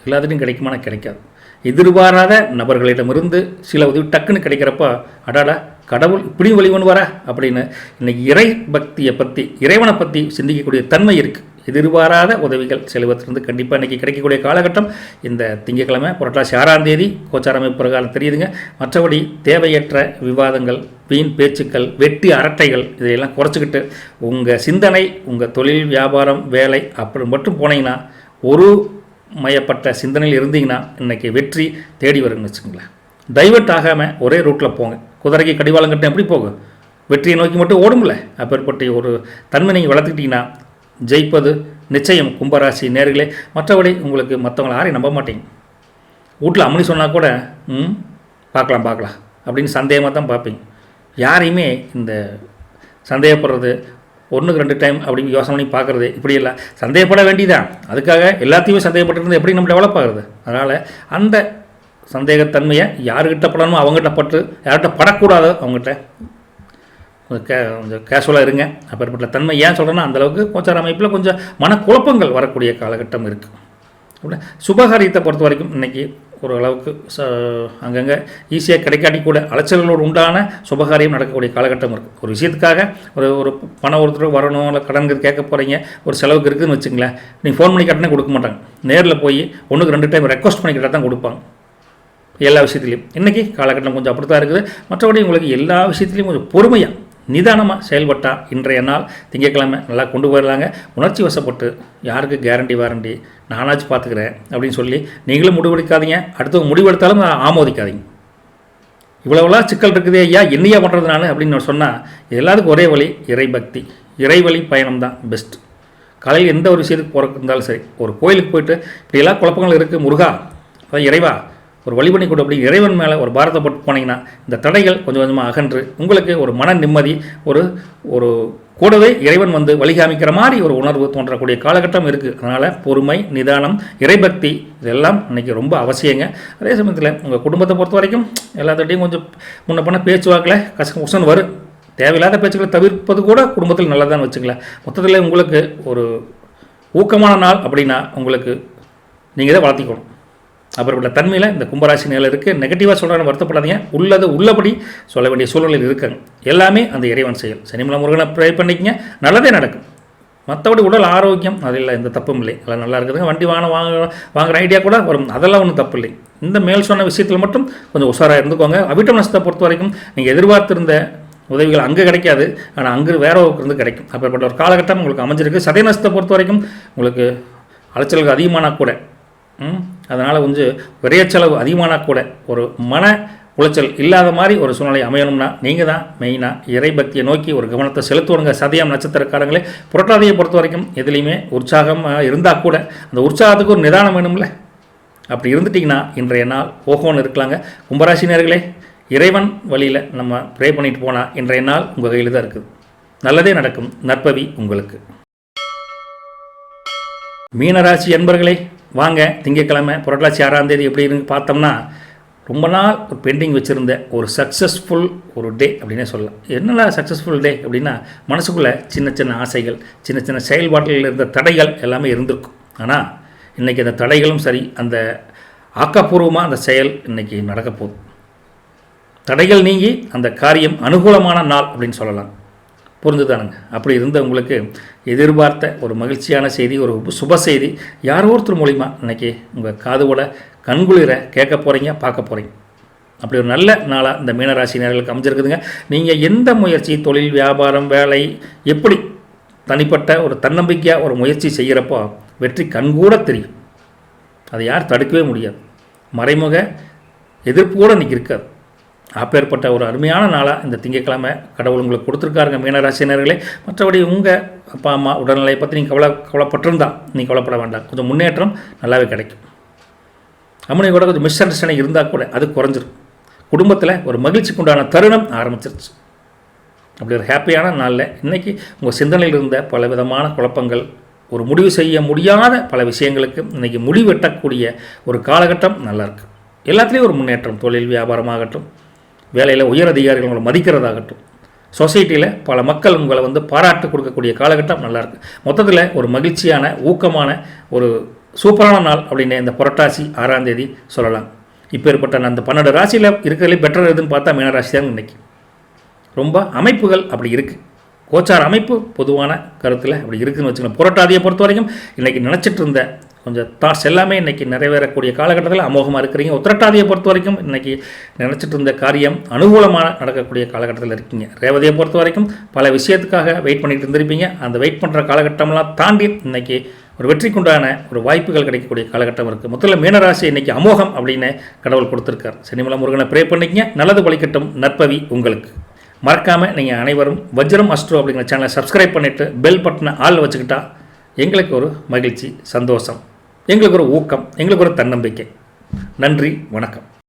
எல்லாத்துட்டையும் கிடைக்குமானா கிடைக்காது. எதிர்பாராத நபர்களிடமிருந்து சில உதவி டக்குன்னு கிடைக்கிறப்ப அடாடா கடவுள் இப்படியும் வழி பண்ணுவாரா அப்படின்னு இன்றைக்கி இறை பக்தியை பற்றி, இறைவனை பற்றி சிந்திக்கக்கூடிய தன்மை இருக்குது. எதிர்பாராத உதவிகள் செல்வத்திலிருந்து கண்டிப்பாக இன்றைக்கி கிடைக்கக்கூடிய காலகட்டம் இந்த திங்கட்கிழமை புரட்டாசி 6ஆம் தேதி கோச்சார அமைப்பு பிரகாரம் தெரியுதுங்க. மற்றபடி தேவையற்ற விவாதங்கள், வீண் பேச்சுக்கள், வெட்டி அரட்டைகள் இதையெல்லாம் குறைச்சிக்கிட்டு உங்கள் சிந்தனை உங்கள் தொழில் வியாபாரம் வேலை அப்படி மட்டும் போனீங்கன்னா, ஒரு மயப்பட்ட சிந்தனையில் இருந்தீங்கன்னா இன்றைக்கி வெற்றி தேடி வருங்கன்னு வச்சுக்கோங்களேன். டைவர்ட் ஆகாமல் ஒரே ரூட்டில் போங்க. குதிரைக்கு கடிவாளம் கட்ட எப்படி போகும்? வெற்றியை நோக்கி மட்டும் ஓடும்ல. அப்பேற்பட்ட ஒரு தன்மை நீங்கள் வளர்த்துக்கிட்டிங்கன்னா ஜெயிப்பது நிச்சயம் கும்பராசி நேர்களே. மற்றபடி உங்களுக்கு மற்றவங்களை யாரையும் நம்ப மாட்டீங்க. வீட்டில் அம்மனி சொன்னால் கூட பார்க்கலாம் அப்படின்னு சந்தேகமாக தான் பார்ப்பீங்க. யாரையுமே இந்த சந்தேகப்படுறது, 1க்கு 2 டைம் அப்படி யோசனை பண்ணி பார்க்குறது இப்படியெல்லாம் சந்தேகப்பட வேண்டியதான். அதுக்காக எல்லாத்தையுமே சந்தேகப்பட்டு எப்படி நம்ம டெவலப் ஆகுறது? அதனால் அந்த சந்தேகத்தன்மையை யார்கிட்ட படணுமோ அவங்ககிட்ட பட்டு, யார்கிட்ட படக்கூடாதோ அவங்ககிட்ட கொஞ்சம் கேஷுவலாக இருங்க. அப்பேற்பட்ட தன்மை ஏன் சொல்கிறேன்னா, அந்தளவுக்கு கோச்சார அமைப்பில் கொஞ்சம் மனக்குழப்பங்கள் வரக்கூடிய காலகட்டம் இருக்குது. அப்படின்னா சுபகாரியத்தை பொறுத்த வரைக்கும் இன்றைக்கி ஓரளவுக்கு அங்கங்கே ஈஸியாக கிடைக்காட்டி கூட அலைச்சல்களோடு உண்டான சுபகாரியம் நடக்கக்கூடிய காலகட்டம் இருக்குது. ஒரு விஷயத்துக்காக ஒரு பணம் ஒருத்தர் வரணும், இல்லை கடன் கேட்க போகிறீங்க, ஒரு செலவுக்கு இருக்குதுன்னு வச்சுங்களேன், நீங்கள் ஃபோன் பண்ணி கட்டினே கொடுக்க மாட்டாங்க. நேரில் போய் 1க்கு 2 டைம் ரெக்வஸ்ட் பண்ணி கேட்டால் தான் கொடுப்பாங்க எல்லா விஷயத்துலையும். இன்றைக்கி காலகட்டம் கொஞ்சம் அப்படி தான் இருக்குது. மற்றபடி உங்களுக்கு எல்லா விஷயத்துலையும் கொஞ்சம் பொறுமையாக நிதானமாக செயல்பட்டால் இன்றைய நாள் திங்கட்கிழமை நல்லா கொண்டு போயிடலாங்க. உணர்ச்சி வசப்பட்டு யாருக்கு கேரண்டி வாரண்டி நானாச்சும் பார்த்துக்கிறேன் அப்படின்னு சொல்லி நீங்களும் முடிவெடுக்காதீங்க. அடுத்தவங்க முடிவெடுத்தாலும் ஆமோதிக்காதீங்க. இவ்வளோலாம் சிக்கல் இருக்குது ஐயா, என்னையா பண்ணுறது நான் அப்படின்னு சொன்னால் எல்லாத்துக்கும் ஒரே வழி இறைபக்தி, இறைவழி பயணம் தான் பெஸ்ட். காலையில் எந்த ஒரு விஷயத்துக்கு போகிறக்கு இருந்தாலும் சரி, ஒரு கோயிலுக்கு போயிட்டு இப்படியெல்லாம் குழப்பங்கள் இருக்குது, முருகா அதான் இறைவா ஒரு வழி பண்ணி கொடு அப்படி இறைவன் மேலே ஒரு பாரத்தை போட்டு போனீங்கன்னா இந்த தடைகள் கொஞ்சம் கொஞ்சமாக அகன்று உங்களுக்கு ஒரு மன நிம்மதி, ஒரு கூடவே இறைவன் வந்து வழிகாமிக்கிற மாதிரி ஒரு உணர்வு தோன்றக்கூடிய காலகட்டம் இருக்குது. அதனால் பொறுமை, நிதானம், இறைபக்தி இதெல்லாம் இன்றைக்கி ரொம்ப அவசியங்க. அதே சமயத்தில் உங்கள் குடும்பத்தை பொறுத்த வரைக்கும் எல்லாத்துட்டையும் கொஞ்சம் முன்ன பண்ண பேச்சுவாக்கில் கஷ்டம் வரும். தேவையில்லாத பேச்சுக்களை தவிர்ப்பது கூட குடும்பத்தில் நல்லதான்னு வச்சுங்களேன். மொத்தத்தில் உங்களுக்கு ஒரு ஊக்கமான நாள் அப்படின்னா உங்களுக்கு நீங்கள் இதை வளர்த்திக்கணும். அப்படிப்பட்ட தன்மையில் இந்த கும்பராசி நேரில் இருக்குது. நெகட்டிவாக சொல்கிறான்னு வருத்தப்படாதீங்க. உள்ளது உள்ளபடி சொல்ல வேண்டிய சூழ்நிலையில் இருக்காங்க. எல்லாமே அந்த இறைவன் செயல். சனிமலை முருகனை ப்ரே பண்ணிக்கங்க, நல்லதே நடக்கும். மற்றபடி உடல் ஆரோக்கியம் அதில் எந்த தப்பும் இல்லை, அதெல்லாம் நல்லா இருக்குதுங்க. வண்டி வாங்குகிற ஐடியா கூட வரும், அதெல்லாம் ஒன்றும் தப்பு இல்லை. இந்த மேல் சொன்ன விஷயத்தில் மட்டும் கொஞ்சம் உஷாராக இருந்துக்கோங்க. அவிட்டம் நட்சத்திரத்தை பொறுத்த வரைக்கும் நீங்கள் எதிர்பார்த்திருந்த உதவிகள் அங்கே கிடைக்காது, ஆனால் அங்கே வேற இருந்து கிடைக்கும். அப்படிப்பட்ட ஒரு காலகட்டம் உங்களுக்கு அமைஞ்சிருக்கு. சதய நட்சத்திரத்தை பொறுத்த வரைக்கும் உங்களுக்கு அலைச்சல்கள் அதிகமானா கூட, அதனால் கொஞ்சம் விரைய செலவு அதிகமானால் கூட ஒரு மன உளைச்சல் இல்லாத மாதிரி ஒரு சூழ்நிலை அமையணும்னா நீங்கள் தான் மெயினாக இறைபக்தியை நோக்கி ஒரு கவனத்தை செலுத்துவாங்க. சதயம் நட்சத்திரக்காரங்களே, புரட்டாதியை பொறுத்த வரைக்கும் எதுலேயுமே உற்சாகமாக இருந்தால் கூட அந்த உற்சாகத்துக்கு ஒரு நிதானம் வேணும்ல. அப்படி இருந்துட்டிங்கன்னா இன்றைய நாள் ஓகோன்னு இருக்கலாங்க. கும்பராசினியர்களே, இறைவன் வழியில் நம்ம ப்ரே பண்ணிட்டு போனால் இன்றைய நாள் உங்கள் கையில் தான் இருக்குது. நல்லதே நடக்கும். நற்பவி உங்களுக்கு. மீனராசி அன்பர்களே, வாங்க திங்கட்கிழமை புரட்டாசி 6ஆம் தேதி எப்படி இருந்து பார்த்தோம்னா, ரொம்ப நாள் ஒரு பெண்டிங் வச்சுருந்த ஒரு சக்ஸஸ்ஃபுல் ஒரு டே அப்படின்னே சொல்லலாம். என்னடா சக்ஸஸ்ஃபுல் டே அப்படின்னா, மனசுக்குள்ளே சின்ன சின்ன ஆசைகள், சின்ன சின்ன செயல்பாட்டில் இருந்த தடைகள் எல்லாமே இருந்திருக்கும். ஆனால் இன்றைக்கி அந்த தடைகளும் சரி, அந்த ஆக்கப்பூர்வமாக அந்த செயல் இன்றைக்கி நடக்க போகுது. தடைகள் நீங்கி அந்த காரியம் அனுகூலமான நாள் அப்படின்னு சொல்லலாம். புரிஞ்சுதானுங்க? அப்படி இருந்த உங்களுக்கு எதிர்பார்த்த ஒரு மகிழ்ச்சியான செய்தி, ஒரு சுப செய்தி யாரோ ஒருத்தர் மூலிமா இன்றைக்கி உங்கள் காதுவோட கண்குளிர கேட்க போகிறீங்க, பார்க்க போகிறீங்க. அப்படி ஒரு நல்ல நாளாக இந்த மீனராசினியர்களுக்கு அமைஞ்சிருக்குதுங்க. நீங்கள் எந்த முயற்சி, தொழில், வியாபாரம், வேலை, எப்படி தனிப்பட்ட ஒரு தன்னம்பிக்கையாக ஒரு முயற்சி செய்கிறப்போ வெற்றி கண்கூட தெரியும். அதை யார் தடுக்கவே முடியாது. மறைமுக எதிர்ப்பு கூட இன்றைக்கி இருக்காது. அப்பேற்பட்ட ஒரு அருமையான நாளாக இந்த திங்கட்கிழமை கடவுள் உங்களுக்கு கொடுத்துருக்காருங்க மீனராசினர்களே. மற்றபடி உங்கள் அப்பா அம்மா உடல்நிலையை பற்றி நீங்கள் கவலைப்பட்டிருந்தா நீங்கள் கவலைப்பட வேண்டாம். கொஞ்சம் முன்னேற்றம் நல்லாவே கிடைக்கும். அம்மனை கூட கொஞ்சம் மிஸ் அண்டர்ஸ்டாண்டிங் இருந்தால் கூட அது குறைஞ்சிரும். குடும்பத்தில் ஒரு மகிழ்ச்சிக்கு உண்டான தருணம் ஆரம்பிச்சிருச்சு. அப்படி ஒரு ஹாப்பியான நாளில் இன்றைக்கி உங்கள் சிந்தனையில் இருந்த பல விதமான குழப்பங்கள், ஒரு முடிவு செய்ய முடியாத பல விஷயங்களுக்கு இன்றைக்கி முடிவெட்டக்கூடிய ஒரு காலகட்டம் நல்லாயிருக்கு. எல்லாத்துலேயும் ஒரு முன்னேற்றம். தொழில், வியாபாரமாகட்டும், வேலையில் உயர் அதிகாரிகள் உங்களை மதிக்கிறதாகட்டும், சொசைட்டியில் பல மக்கள் உங்களை பாராட்டு கொடுக்கக்கூடிய காலகட்டம் நல்லாயிருக்கு. மொத்தத்தில் ஒரு மகிழ்ச்சியான, ஊக்கமான, ஒரு சூப்பரான நாள் அப்படின்னு இந்த புரட்டாசி 6ஆம் தேதி சொல்லலாம். இப்போ ஏற்பட்ட அந்த 12 ராசியில் இருக்கிறதுலே பெட்டர் எதுன்னு பார்த்தா மீனராசி தான். இன்றைக்கி ரொம்ப அமைப்புகள் அப்படி இருக்குது. கோச்சார அமைப்பு பொதுவான கருத்தில் அப்படி இருக்குதுன்னு வச்சுக்கோங்க. புரட்டாதியை பொறுத்த வரைக்கும் இன்றைக்கி நினச்சிட்டு இருந்த கொஞ்சம் தாட்ஸ் எல்லாமே இன்றைக்கி நிறைவேறக்கூடிய காலகட்டத்தில் அமோகமாக இருக்கிறீங்க. உத்திரட்டாதியை பொறுத்த வரைக்கும் இன்றைக்கி நினச்சிட்டு இருந்த காரியம் அனுகூலமான நடக்கக்கூடிய காலகட்டத்தில் இருக்கீங்க. ரேவதியை பொறுத்த வரைக்கும் பல விஷயத்துக்காக வெயிட் பண்ணிட்டு இருந்திருப்பீங்க. அந்த வெயிட் பண்ணுற காலகட்டம்லாம் தாண்டி இன்றைக்கி ஒரு வெற்றிக்குண்டான ஒரு வாய்ப்புகள் கிடைக்கக்கூடிய காலகட்டம் இருக்குது. மொத்தத்தில் மீனராசி இன்றைக்கி அமோகம் அப்படின்னு கடவுள் கொடுத்துருக்கார். சனிமலை முருகனை ப்ரே பண்ணிக்கங்க, நல்லது பலிக்கட்டும். நற்பவி உங்களுக்கு. மறக்காமல் நீங்கள் அனைவரும் வஜ்ரம் அஸ்ட்ரோ அப்படிங்கிற சேனலை சப்ஸ்கிரைப் பண்ணிவிட்டு பெல் பட்டனை ஆள் வச்சுக்கிட்டா எங்களுக்கு ஒரு மகிழ்ச்சி, சந்தோஷம், எங்களுக்கு ஒரு ஊக்கம், எங்களுக்கு ஒரு தன்னம்பிக்கை. நன்றி, வணக்கம்.